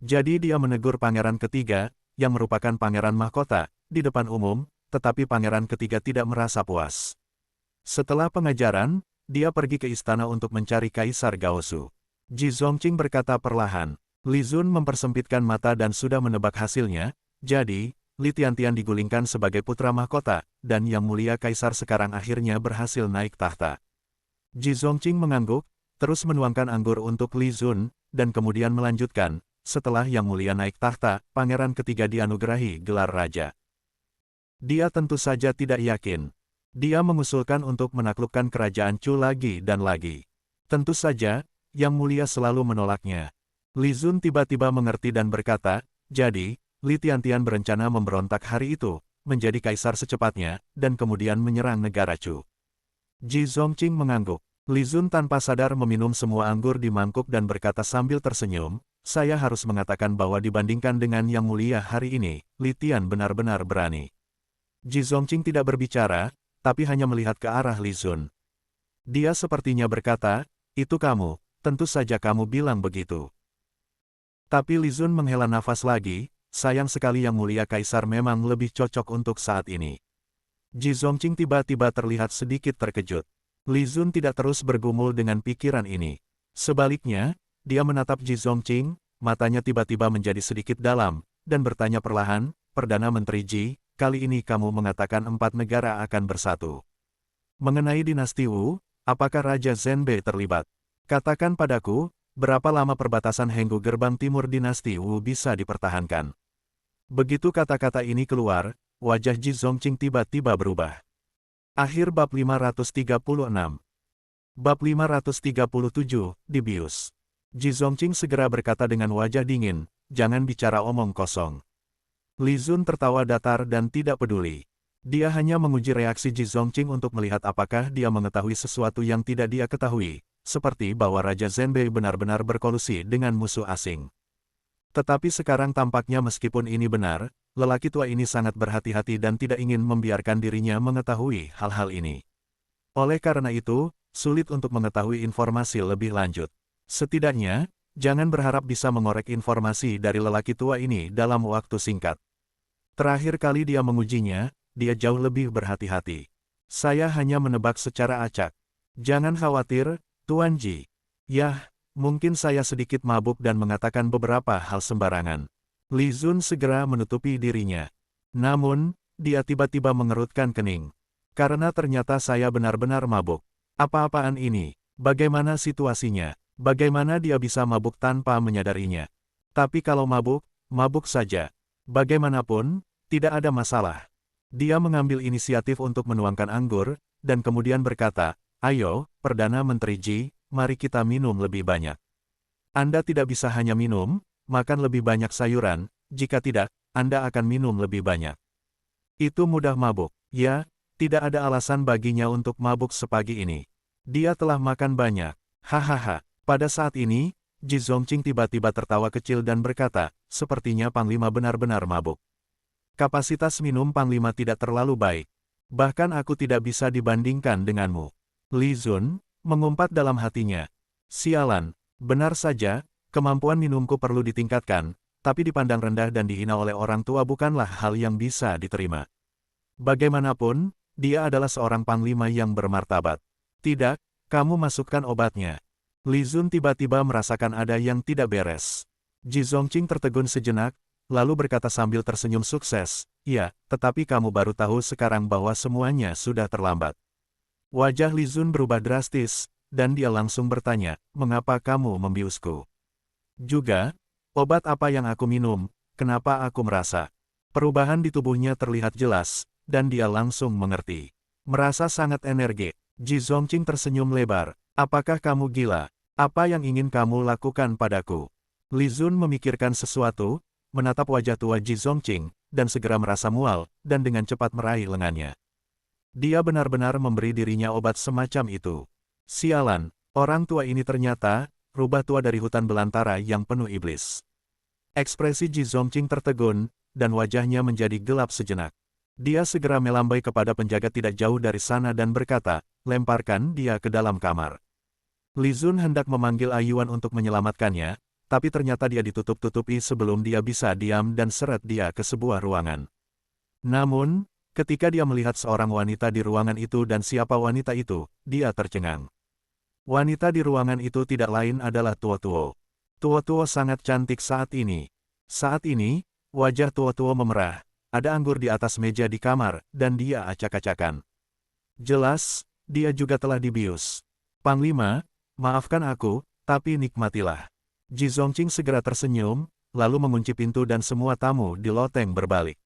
Jadi dia menegur pangeran ketiga, yang merupakan pangeran mahkota, di depan umum, tetapi pangeran ketiga tidak merasa puas. Setelah pengajaran, dia pergi ke istana untuk mencari Kaisar Gaozu. Ji Zongqing berkata perlahan. Li Zun mempersempitkan mata dan sudah menebak hasilnya, jadi, Li Tiantian digulingkan sebagai putra mahkota, dan Yang Mulia Kaisar sekarang akhirnya berhasil naik tahta. Ji Zongqing mengangguk, terus menuangkan anggur untuk Li Zun, dan kemudian melanjutkan, setelah Yang Mulia naik tahta, pangeran ketiga dianugerahi gelar raja. Dia tentu saja tidak yakin. Dia mengusulkan untuk menaklukkan kerajaan Chu lagi dan lagi. Tentu saja, Yang Mulia selalu menolaknya. Li Zun tiba-tiba mengerti dan berkata, jadi, Li Tiantian berencana memberontak hari itu, menjadi kaisar secepatnya, dan kemudian menyerang negara Chu. Ji Zongqing mengangguk. Li Zun tanpa sadar meminum semua anggur di mangkuk dan berkata sambil tersenyum, saya harus mengatakan bahwa dibandingkan dengan Yang Mulia hari ini, Li Tian benar-benar berani. Ji Zongqing tidak berbicara, tapi hanya melihat ke arah Li Zun. Dia sepertinya berkata, itu kamu, tentu saja kamu bilang begitu. Tapi Li Zun menghela nafas lagi, sayang sekali Yang Mulia Kaisar memang lebih cocok untuk saat ini. Ji Zongqing tiba-tiba terlihat sedikit terkejut. Li Zun tidak terus bergumul dengan pikiran ini. Sebaliknya, dia menatap Ji Zongqing, matanya tiba-tiba menjadi sedikit dalam, dan bertanya perlahan, Perdana Menteri Ji, kali ini kamu mengatakan 4 negara akan bersatu. Mengenai dinasti Wu, apakah Raja Zhenbei terlibat? Katakan padaku, berapa lama perbatasan Henggu gerbang timur dinasti Wu bisa dipertahankan? Begitu kata-kata ini keluar, wajah Ji Zongqing tiba-tiba berubah. Akhir bab 536. Bab 537, dibius. Ji Zongqing segera berkata dengan wajah dingin, jangan bicara omong kosong. Li Zun tertawa datar dan tidak peduli. Dia hanya menguji reaksi Ji Zongqing untuk melihat apakah dia mengetahui sesuatu yang tidak dia ketahui. Seperti bahwa Raja Zhenbei benar-benar berkolusi dengan musuh asing. Tetapi sekarang tampaknya meskipun ini benar, lelaki tua ini sangat berhati-hati dan tidak ingin membiarkan dirinya mengetahui hal-hal ini. Oleh karena itu, sulit untuk mengetahui informasi lebih lanjut. Setidaknya, jangan berharap bisa mengorek informasi dari lelaki tua ini dalam waktu singkat. Terakhir kali dia mengujinya, dia jauh lebih berhati-hati. Saya hanya menebak secara acak. Jangan khawatir, Tuan Ji. Yah, Mungkin saya sedikit mabuk dan mengatakan beberapa hal sembarangan. Li Zun segera menutupi dirinya. Namun, dia tiba-tiba mengerutkan kening. Karena ternyata saya benar-benar mabuk. Apa-apaan ini? Bagaimana situasinya? Bagaimana dia bisa mabuk tanpa menyadarinya? Tapi kalau mabuk, mabuk saja. Bagaimanapun, tidak ada masalah. Dia mengambil inisiatif untuk menuangkan anggur, dan kemudian berkata, "Ayo, Perdana Menteri Ji, mari kita minum lebih banyak. Anda tidak bisa hanya minum, makan lebih banyak sayuran, jika tidak, Anda akan minum lebih banyak." Itu mudah mabuk. Ya, tidak ada alasan baginya untuk mabuk sepagi ini. Dia telah makan banyak. Hahaha. Pada saat ini, Ji Zongqing tiba-tiba tertawa kecil dan berkata, "Sepertinya Panglima benar-benar mabuk. Kapasitas minum Panglima tidak terlalu baik. Bahkan aku tidak bisa dibandingkan denganmu." Li Zun mengumpat dalam hatinya. Sialan, benar saja, kemampuan minumku perlu ditingkatkan, tapi dipandang rendah dan dihina oleh orang tua bukanlah hal yang bisa diterima. Bagaimanapun, dia adalah seorang panglima yang bermartabat. Tidak, kamu masukkan obatnya. Li Zun tiba-tiba merasakan ada yang tidak beres. Ji Zongqing tertegun sejenak, lalu berkata sambil tersenyum sukses, "Ya, tetapi kamu baru tahu sekarang bahwa semuanya sudah terlambat." Wajah Li Zun berubah drastis, dan dia langsung bertanya, "Mengapa kamu membiusku? Juga, obat apa yang aku minum, kenapa aku merasa?" Perubahan di tubuhnya terlihat jelas, dan dia langsung mengerti. Merasa sangat energi, Ji Zongqing tersenyum lebar, "Apakah kamu gila? Apa yang ingin kamu lakukan padaku?" Li Zun memikirkan sesuatu, menatap wajah tua Ji Zongqing, dan segera merasa mual, dan dengan cepat meraih lengannya. Dia benar-benar memberi dirinya obat semacam itu. Sialan, orang tua ini ternyata rubah tua dari hutan belantara yang penuh iblis. Ekspresi Ji Zongqing tertegun, dan wajahnya menjadi gelap sejenak. Dia segera melambai kepada penjaga tidak jauh dari sana dan berkata, "Lemparkan dia ke dalam kamar." Li Zun hendak memanggil Ayuan untuk menyelamatkannya, tapi ternyata dia ditutup-tutupi sebelum dia bisa diam dan seret dia ke sebuah ruangan. Namun, ketika dia melihat seorang wanita di ruangan itu dan siapa wanita itu, dia tercengang. Wanita di ruangan itu tidak lain adalah Tuo Tuo. Tuo Tuo sangat cantik saat ini. Saat ini, wajah Tuo Tuo memerah, ada anggur di atas meja di kamar, dan dia acak-acakan. Jelas, dia juga telah dibius. "Panglima, maafkan aku, tapi nikmatilah." Ji Zongqing segera tersenyum, lalu mengunci pintu dan semua tamu di loteng berbalik.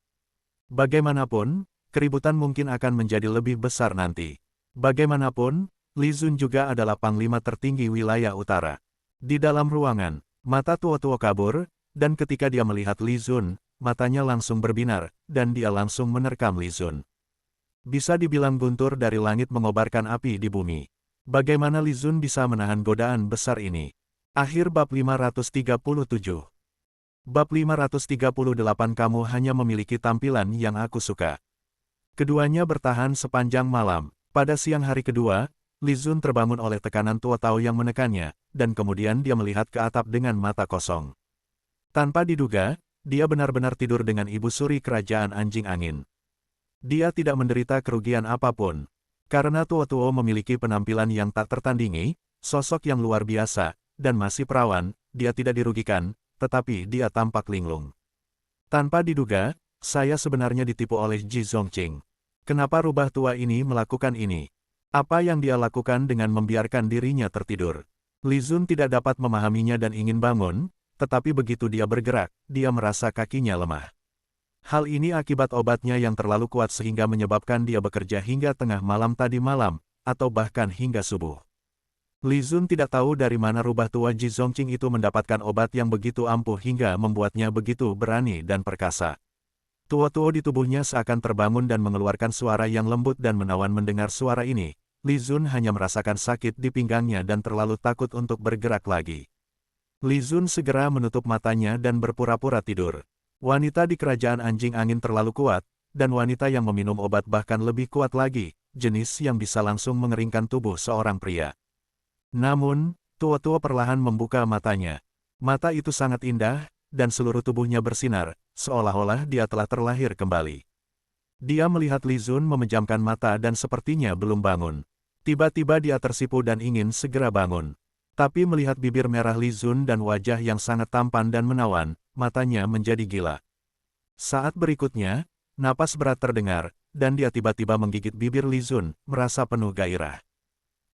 Bagaimanapun, keributan mungkin akan menjadi lebih besar nanti. Bagaimanapun, Li Zun juga adalah panglima tertinggi wilayah utara. Di dalam ruangan, mata Tuo Tuo kabur, dan ketika dia melihat Li Zun, matanya langsung berbinar, dan dia langsung menerkam Li Zun. Bisa dibilang guntur dari langit mengobarkan api di bumi. Bagaimana Li Zun bisa menahan godaan besar ini? Akhir bab 537. Bab 538 kamu hanya memiliki tampilan yang aku suka. Keduanya bertahan sepanjang malam. Pada siang hari kedua, Li Zun terbangun oleh tekanan Tuo Tao yang menekannya, dan kemudian dia melihat ke atap dengan mata kosong. Tanpa diduga, dia benar-benar tidur dengan ibu suri kerajaan anjing angin. Dia tidak menderita kerugian apapun. Karena Tuo Tuo memiliki penampilan yang tak tertandingi, sosok yang luar biasa, dan masih perawan, dia tidak dirugikan, tetapi dia tampak linglung. Tanpa diduga, saya sebenarnya ditipu oleh Ji Zongqing. Kenapa rubah tua ini melakukan ini? Apa yang dia lakukan dengan membiarkan dirinya tertidur? Li Zun tidak dapat memahaminya dan ingin bangun, tetapi begitu dia bergerak, dia merasa kakinya lemah. Hal ini akibat obatnya yang terlalu kuat sehingga menyebabkan dia bekerja hingga tengah malam tadi malam, atau bahkan hingga subuh. Li Zun tidak tahu dari mana rubah tua Ji Zongqing itu mendapatkan obat yang begitu ampuh hingga membuatnya begitu berani dan perkasa. Tuo-tuo di tubuhnya seakan terbangun dan mengeluarkan suara yang lembut dan menawan mendengar suara ini. Li Zun hanya merasakan sakit di pinggangnya dan terlalu takut untuk bergerak lagi. Li Zun segera menutup matanya dan berpura-pura tidur. Wanita di kerajaan anjing angin terlalu kuat, dan wanita yang meminum obat bahkan lebih kuat lagi, jenis yang bisa langsung mengeringkan tubuh seorang pria. Namun, Tuo-tuo perlahan membuka matanya. Mata itu sangat indah, dan seluruh tubuhnya bersinar, seolah-olah dia telah terlahir kembali. Dia melihat Li Zun memejamkan mata dan sepertinya belum bangun. Tiba-tiba dia tersipu dan ingin segera bangun. Tapi melihat bibir merah Li Zun dan wajah yang sangat tampan dan menawan, matanya menjadi gila. Saat berikutnya, napas berat terdengar, dan dia tiba-tiba menggigit bibir Li Zun, merasa penuh gairah.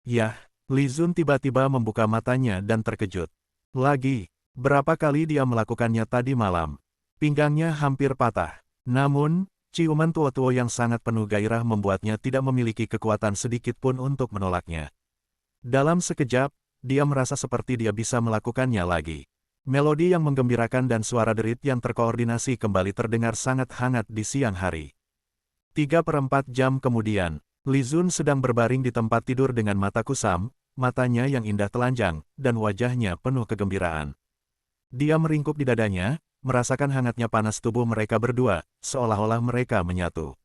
Yah, Li Zun tiba-tiba membuka matanya dan terkejut. Lagi, berapa kali dia melakukannya tadi malam? Pinggangnya hampir patah. Namun, ciuman tua-tua yang sangat penuh gairah membuatnya tidak memiliki kekuatan sedikit pun untuk menolaknya. Dalam sekejap, dia merasa seperti dia bisa melakukannya lagi. Melodi yang menggembirakan dan suara derit yang terkoordinasi kembali terdengar sangat hangat di siang hari. 3/4 jam kemudian, Li Zun sedang berbaring di tempat tidur dengan mata kusam, matanya yang indah telanjang, dan wajahnya penuh kegembiraan. Dia meringkuk di dadanya, merasakan hangatnya panas tubuh mereka berdua, seolah-olah mereka menyatu.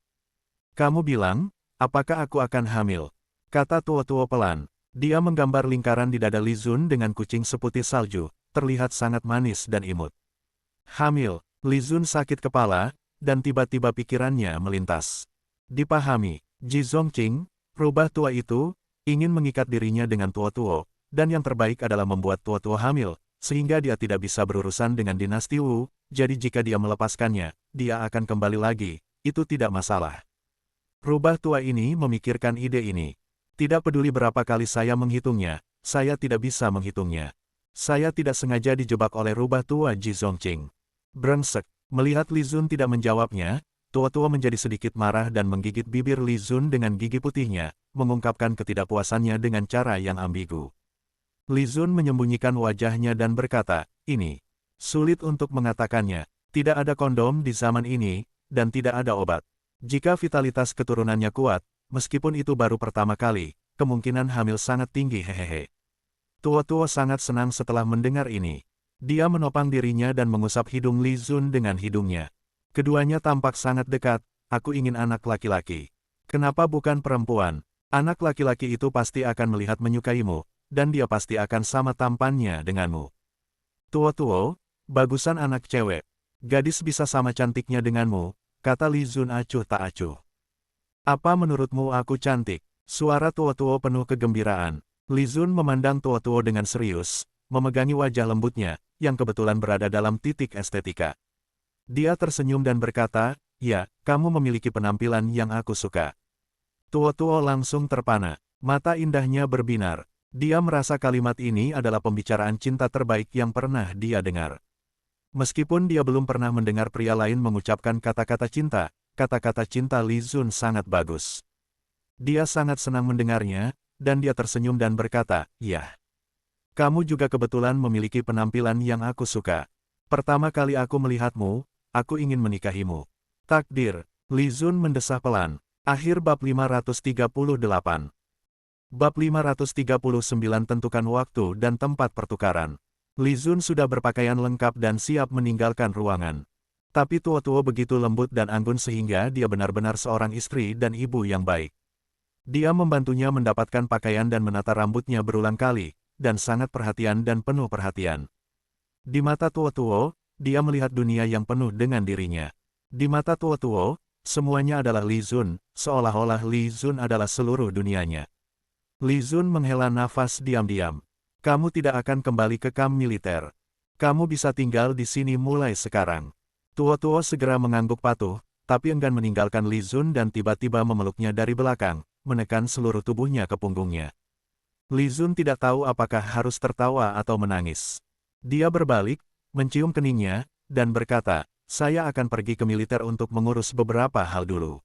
"Kamu bilang, apakah aku akan hamil?" kata tua-tua pelan. Dia menggambar lingkaran di dada Li Zun dengan kucing seputih salju, terlihat sangat manis dan imut. Hamil, Li Zun sakit kepala, dan tiba-tiba pikirannya melintas. Dipahami, Ji Zongqing, rubah tua itu, ingin mengikat dirinya dengan tua-tua, dan yang terbaik adalah membuat tua-tua hamil, sehingga dia tidak bisa berurusan dengan dinasti Wu, jadi jika dia melepaskannya, dia akan kembali lagi, itu tidak masalah. Rubah tua ini memikirkan ide ini. Tidak peduli berapa kali saya menghitungnya, saya tidak bisa menghitungnya. Saya tidak sengaja dijebak oleh rubah tua Ji Zongqing. Brengsek, melihat Li Zun tidak menjawabnya, tua-tua menjadi sedikit marah dan menggigit bibir Li Zun dengan gigi putihnya, mengungkapkan ketidakpuasannya dengan cara yang ambigu. Li Zun menyembunyikan wajahnya dan berkata, "Ini sulit untuk mengatakannya, tidak ada kondom di zaman ini, dan tidak ada obat. Jika vitalitas keturunannya kuat, meskipun itu baru pertama kali, kemungkinan hamil sangat tinggi hehehe." Tua-tua sangat senang setelah mendengar ini. Dia menopang dirinya dan mengusap hidung Li Zun dengan hidungnya. Keduanya tampak sangat dekat, "Aku ingin anak laki-laki. Kenapa bukan perempuan? Anak laki-laki itu pasti akan melihat menyukaimu, dan dia pasti akan sama tampannya denganmu." "Tua-tua, bagusan anak cewek. Gadis bisa sama cantiknya denganmu," kata Li Zun acuh tak acuh. "Apa menurutmu aku cantik?" Suara tua-tua penuh kegembiraan. Li Zun memandang tua-tua dengan serius, memegangi wajah lembutnya, yang kebetulan berada dalam titik estetika. Dia tersenyum dan berkata, "Ya, kamu memiliki penampilan yang aku suka." Tua-tua langsung terpana, mata indahnya berbinar. Dia merasa kalimat ini adalah pembicaraan cinta terbaik yang pernah dia dengar. Meskipun dia belum pernah mendengar pria lain mengucapkan kata-kata cinta Li Zun sangat bagus. Dia sangat senang mendengarnya, dan dia tersenyum dan berkata, "Ya. Kamu juga kebetulan memiliki penampilan yang aku suka. Pertama kali aku melihatmu, aku ingin menikahimu." Takdir, Li Zun mendesah pelan. Akhir bab 538. Bab 539 tentukan waktu dan tempat pertukaran. Li Zun sudah berpakaian lengkap dan siap meninggalkan ruangan. Tapi tua-tua begitu lembut dan anggun sehingga dia benar-benar seorang istri dan ibu yang baik. Dia membantunya mendapatkan pakaian dan menata rambutnya berulang kali, dan sangat perhatian dan penuh perhatian. Di mata tua-tua, dia melihat dunia yang penuh dengan dirinya. Di mata tua-tua, semuanya adalah Li Zun, seolah-olah Li Zun adalah seluruh dunianya. Li Zun menghela nafas diam-diam. "Kamu tidak akan kembali ke kamp militer. Kamu bisa tinggal di sini mulai sekarang." Tua-tua segera mengangguk patuh, tapi enggan meninggalkan Li Zun dan tiba-tiba memeluknya dari belakang, menekan seluruh tubuhnya ke punggungnya. Li Zun tidak tahu apakah harus tertawa atau menangis. Dia berbalik, mencium keningnya, dan berkata, "Saya akan pergi ke militer untuk mengurus beberapa hal dulu.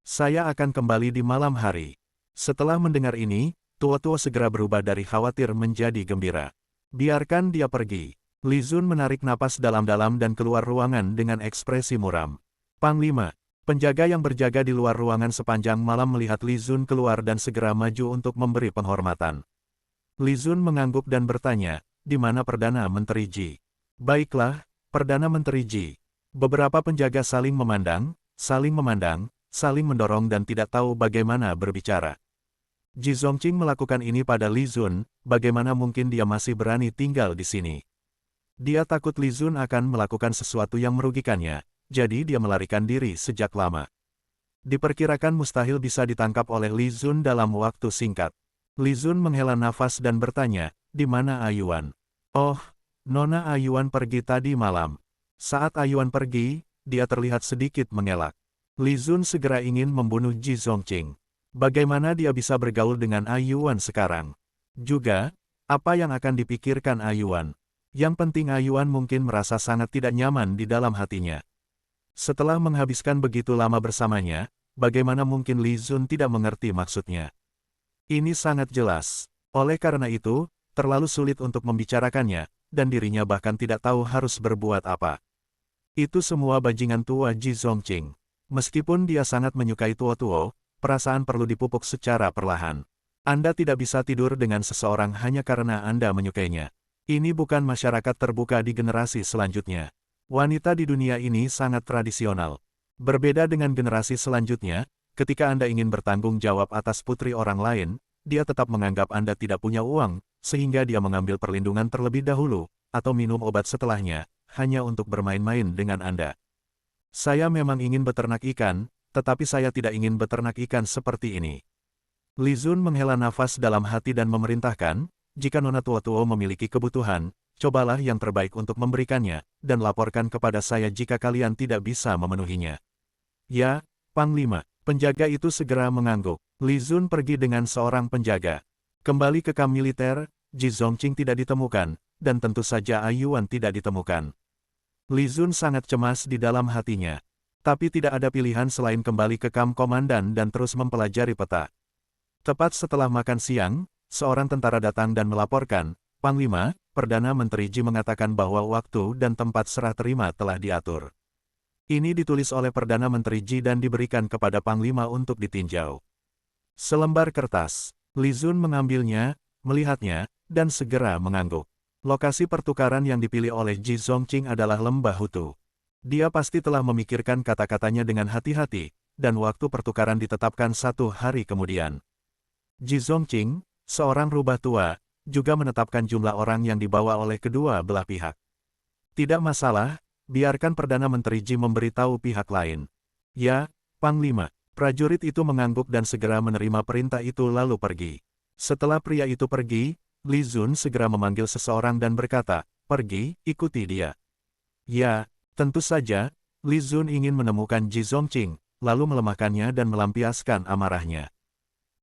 Saya akan kembali di malam hari." Setelah mendengar ini, tua-tua segera berubah dari khawatir menjadi gembira. "Biarkan dia pergi." Li Zun menarik napas dalam-dalam dan keluar ruangan dengan ekspresi muram. Panglima, penjaga yang berjaga di luar ruangan sepanjang malam melihat Li Zun keluar dan segera maju untuk memberi penghormatan. Li Zun mengangguk dan bertanya, "Di mana Perdana Menteri Ji?" "Baiklah, Perdana Menteri Ji." Beberapa penjaga saling memandang, saling mendorong dan tidak tahu bagaimana berbicara. Ji Zongqing melakukan ini pada Li Zun, bagaimana mungkin dia masih berani tinggal di sini? Dia takut Li Zun akan melakukan sesuatu yang merugikannya, jadi dia melarikan diri sejak lama. Diperkirakan mustahil bisa ditangkap oleh Li Zun dalam waktu singkat. Li Zun menghela nafas dan bertanya, di mana Ayuan? Oh, Nona Ayuan pergi tadi malam. Saat Ayuan pergi, dia terlihat sedikit mengelak. Li Zun segera ingin membunuh Ji Zongqing. Bagaimana dia bisa bergaul dengan Ayuan sekarang? Juga, apa yang akan dipikirkan Ayuan? Yang penting Ayuan mungkin merasa sangat tidak nyaman di dalam hatinya. Setelah menghabiskan begitu lama bersamanya, bagaimana mungkin Li Zun tidak mengerti maksudnya? Ini sangat jelas. Oleh karena itu, terlalu sulit untuk membicarakannya, dan dirinya bahkan tidak tahu harus berbuat apa. Itu semua bajingan tua Ji Zongqing. Meskipun dia sangat menyukai Tuo-Tuo, perasaan perlu dipupuk secara perlahan. Anda tidak bisa tidur dengan seseorang hanya karena Anda menyukainya. Ini bukan masyarakat terbuka di generasi selanjutnya. Wanita di dunia ini sangat tradisional. Berbeda dengan generasi selanjutnya, ketika Anda ingin bertanggung jawab atas putri orang lain, dia tetap menganggap Anda tidak punya uang, sehingga dia mengambil perlindungan terlebih dahulu, atau minum obat setelahnya, hanya untuk bermain-main dengan Anda. Saya memang ingin beternak ikan, tetapi saya tidak ingin beternak ikan seperti ini. Li Zun menghela nafas dalam hati dan memerintahkan, jika Nona Tuo-Tuo memiliki kebutuhan, cobalah yang terbaik untuk memberikannya, dan laporkan kepada saya jika kalian tidak bisa memenuhinya. Ya, Panglima. Penjaga itu segera mengangguk. Li Zun pergi dengan seorang penjaga. Kembali ke kamp militer, Ji Zongqing tidak ditemukan, dan tentu saja Ayuan tidak ditemukan. Li Zun sangat cemas di dalam hatinya. Tapi tidak ada pilihan selain kembali ke kamp komandan dan terus mempelajari peta. Tepat setelah makan siang, seorang tentara datang dan melaporkan, Panglima, Perdana Menteri Ji mengatakan bahwa waktu dan tempat serah terima telah diatur. Ini ditulis oleh Perdana Menteri Ji dan diberikan kepada Panglima untuk ditinjau. Selembar kertas. Li Zun mengambilnya, melihatnya, dan segera mengangguk. Lokasi pertukaran yang dipilih oleh Ji Zongqing adalah Lembah Hutu. Dia pasti telah memikirkan kata-katanya dengan hati-hati, dan waktu pertukaran ditetapkan 1 hari kemudian. Ji Zongqing, seorang rubah tua, juga menetapkan jumlah orang yang dibawa oleh kedua belah pihak. Tidak masalah. Biarkan Perdana Menteri Ji memberitahu pihak lain. Ya, Panglima. Prajurit itu mengangguk dan segera menerima perintah itu lalu pergi. Setelah pria itu pergi, Li Zun segera memanggil seseorang dan berkata, "Pergi, ikuti dia." Ya, tentu saja, Li Zun ingin menemukan Ji Zongqing, lalu melemahkannya dan melampiaskan amarahnya.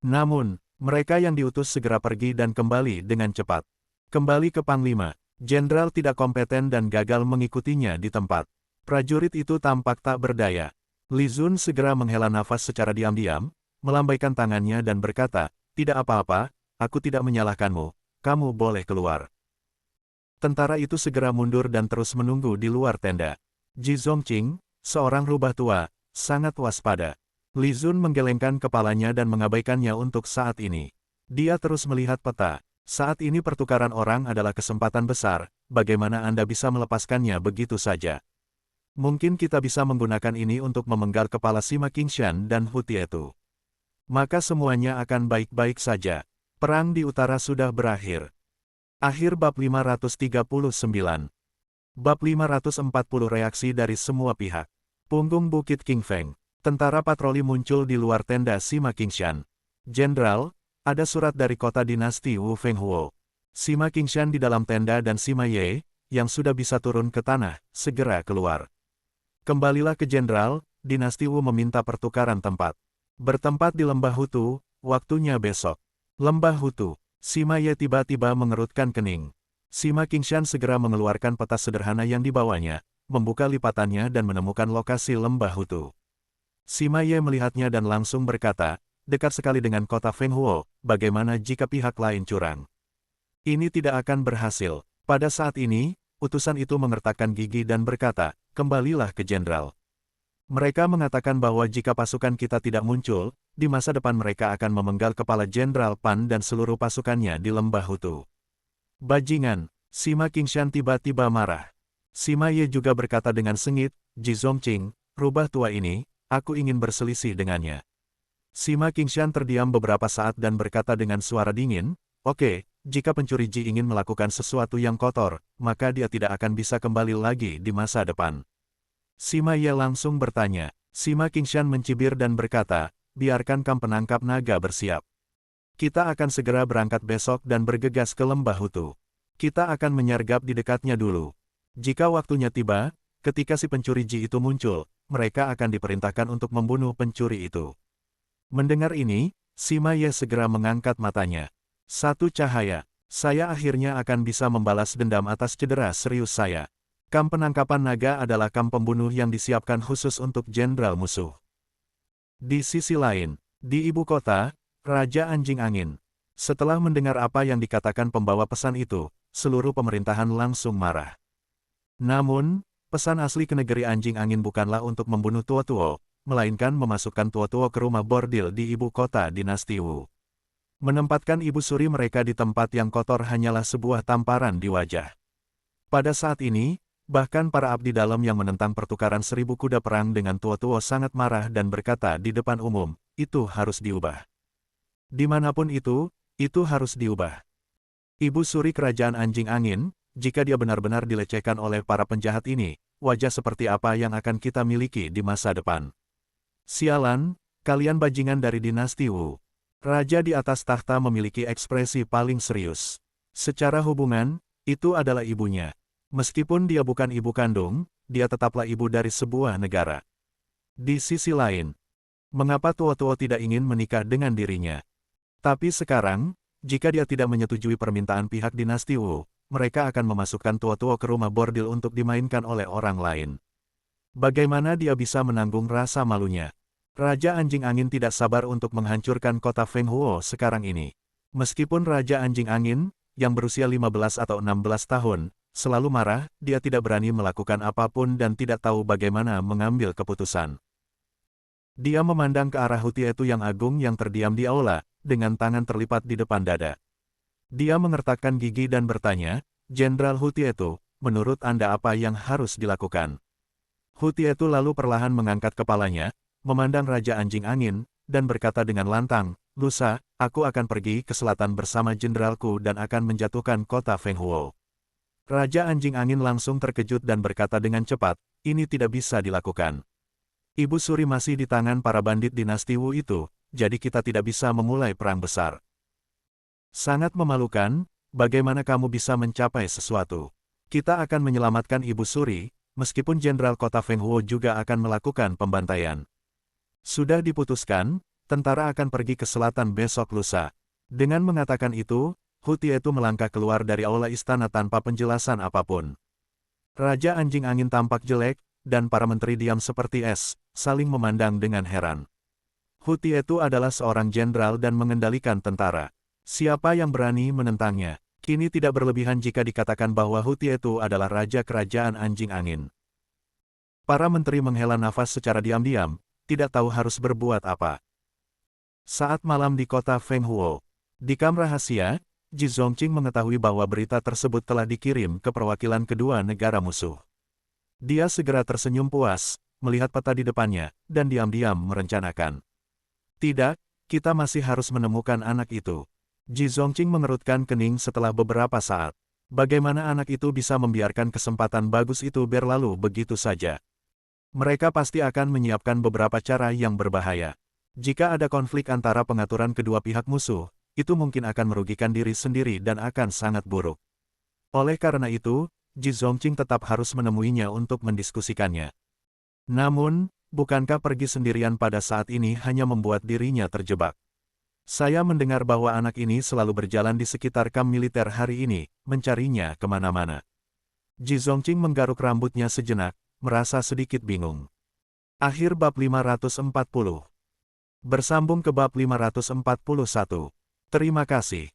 Namun, mereka yang diutus segera pergi dan kembali dengan cepat. Kembali ke Panglima. Jenderal tidak kompeten dan gagal mengikutinya di tempat. Prajurit itu tampak tak berdaya. Li Zun segera menghela nafas secara diam-diam, melambaikan tangannya dan berkata, "Tidak apa-apa, aku tidak menyalahkanmu, kamu boleh keluar." Tentara itu segera mundur dan terus menunggu di luar tenda. Ji Zongqing, seorang rubah tua, sangat waspada. Li Zun menggelengkan kepalanya dan mengabaikannya untuk saat ini. Dia terus melihat peta. Saat ini pertukaran orang adalah kesempatan besar, bagaimana Anda bisa melepaskannya begitu saja? Mungkin kita bisa menggunakan ini untuk memenggal kepala Sima Qingshan dan Hu Tietu. Maka semuanya akan baik-baik saja. Perang di utara sudah berakhir. Akhir bab 539. Bab 540 reaksi dari semua pihak. Punggung Bukit King Feng. Tentara patroli muncul di luar tenda Sima Qingshan. Jenderal, ada surat dari kota dinasti Wu Fenghuo. Sima Qingshan di dalam tenda dan Sima Ye, yang sudah bisa turun ke tanah, segera keluar. Kembalilah ke Jenderal, dinasti Wu meminta pertukaran tempat. Bertempat di Lembah Hutu, waktunya besok. Lembah Hutu. Sima Ye tiba-tiba mengerutkan kening. Sima Qingshan segera mengeluarkan peta sederhana yang dibawanya, membuka lipatannya dan menemukan lokasi Lembah Hutu. Sima Ye melihatnya dan langsung berkata, "Dekat sekali dengan kota Fenghuo, bagaimana jika pihak lain curang?" Ini tidak akan berhasil. Pada saat ini, utusan itu mengertakkan gigi dan berkata, "Kembalilah ke Jenderal." Mereka mengatakan bahwa jika pasukan kita tidak muncul, di masa depan mereka akan memenggal kepala Jenderal Pan dan seluruh pasukannya di Lembah Hutu. Bajingan, Sima Qingshan tiba-tiba marah. Sima Ye juga berkata dengan sengit, "Ji Zongqing, rubah tua ini, aku ingin berselisih dengannya." Sima Qingshan terdiam beberapa saat dan berkata dengan suara dingin, "Oke, jika pencuri Ji ingin melakukan sesuatu yang kotor, maka dia tidak akan bisa kembali lagi di masa depan." Sima Ye langsung bertanya. Sima Qingshan mencibir dan berkata, "Biarkan kam penangkap naga bersiap." Kita akan segera berangkat besok dan bergegas ke lembah Hutu. Kita akan menyergap di dekatnya dulu. Jika waktunya tiba, ketika si pencuri Ji itu muncul, mereka akan diperintahkan untuk membunuh pencuri itu. Mendengar ini, Sima Ye segera mengangkat matanya. Satu cahaya. Saya akhirnya akan bisa membalas dendam atas cedera serius saya. Kamp penangkapan naga adalah kamp pembunuh yang disiapkan khusus untuk jenderal musuh. Di sisi lain, di ibu kota, Raja Anjing Angin. Setelah mendengar apa yang dikatakan pembawa pesan itu, seluruh pemerintahan langsung marah. Namun, pesan asli ke negeri Anjing Angin bukanlah untuk membunuh Tuo-Tuo, melainkan memasukkan Tuo-Tuo ke rumah bordil di ibu kota dinasti Wu. Menempatkan ibu suri mereka di tempat yang kotor hanyalah sebuah tamparan di wajah. Pada saat ini, bahkan para abdi dalam yang menentang pertukaran 1000 kuda perang dengan Tuo-Tuo sangat marah dan berkata di depan umum, itu harus diubah. Dimanapun itu harus diubah. Ibu suri kerajaan Anjing Angin, jika dia benar-benar dilecehkan oleh para penjahat ini, wajah seperti apa yang akan kita miliki di masa depan? Sialan, kalian bajingan dari dinasti Wu. Raja di atas tahta memiliki ekspresi paling serius. Secara hubungan, itu adalah ibunya. Meskipun dia bukan ibu kandung, dia tetaplah ibu dari sebuah negara. Di sisi lain, mengapa Tuo-Tuo tidak ingin menikah dengan dirinya? Tapi sekarang, jika dia tidak menyetujui permintaan pihak dinasti Wu, mereka akan memasukkan Tuo-Tuo ke rumah bordil untuk dimainkan oleh orang lain. Bagaimana dia bisa menanggung rasa malunya? Raja Anjing Angin tidak sabar untuk menghancurkan kota Fenghuo sekarang ini. Meskipun Raja Anjing Angin, yang berusia 15 atau 16 tahun, selalu marah, dia tidak berani melakukan apapun dan tidak tahu bagaimana mengambil keputusan. Dia memandang ke arah Hutietu yang agung yang terdiam di aula, dengan tangan terlipat di depan dada. Dia mengertakkan gigi dan bertanya, Jenderal Hutietu, menurut Anda apa yang harus dilakukan? Hutietu lalu perlahan mengangkat kepalanya, memandang Raja Anjing Angin, dan berkata dengan lantang, lusa, aku akan pergi ke selatan bersama jenderalku dan akan menjatuhkan kota Fenghuo. Raja Anjing Angin langsung terkejut dan berkata dengan cepat, ini tidak bisa dilakukan. Ibu suri masih di tangan para bandit dinasti Wu itu, jadi kita tidak bisa memulai perang besar. Sangat memalukan, bagaimana kamu bisa mencapai sesuatu? Kita akan menyelamatkan ibu suri, meskipun jenderal kota Fenghuo juga akan melakukan pembantaian. Sudah diputuskan, tentara akan pergi ke selatan besok lusa. Dengan mengatakan itu, Hutietu melangkah keluar dari aula istana tanpa penjelasan apapun. Raja Anjing Angin tampak jelek, dan para menteri diam seperti es, saling memandang dengan heran. Hutietu adalah seorang jenderal dan mengendalikan tentara. Siapa yang berani menentangnya? Kini tidak berlebihan jika dikatakan bahwa Hutietu adalah raja kerajaan Anjing Angin. Para menteri menghela nafas secara diam-diam, tidak tahu harus berbuat apa. Saat malam di kota Fenghuo, di kamar rahasia, Ji Zongqing mengetahui bahwa berita tersebut telah dikirim ke perwakilan kedua negara musuh. Dia segera tersenyum puas, melihat peta di depannya, dan diam-diam merencanakan. Tidak, kita masih harus menemukan anak itu. Ji Zongqing mengerutkan kening setelah beberapa saat. Bagaimana anak itu bisa membiarkan kesempatan bagus itu berlalu begitu saja? Mereka pasti akan menyiapkan beberapa cara yang berbahaya. Jika ada konflik antara pengaturan kedua pihak musuh, itu mungkin akan merugikan diri sendiri dan akan sangat buruk. Oleh karena itu, Ji Zongqing tetap harus menemuinya untuk mendiskusikannya. Namun, bukankah pergi sendirian pada saat ini hanya membuat dirinya terjebak? Saya mendengar bahwa anak ini selalu berjalan di sekitar kamp militer hari ini, mencarinya kemana-mana. Ji Zongqing menggaruk rambutnya sejenak, merasa sedikit bingung. Akhir bab 540. Bersambung ke bab 541. Terima kasih.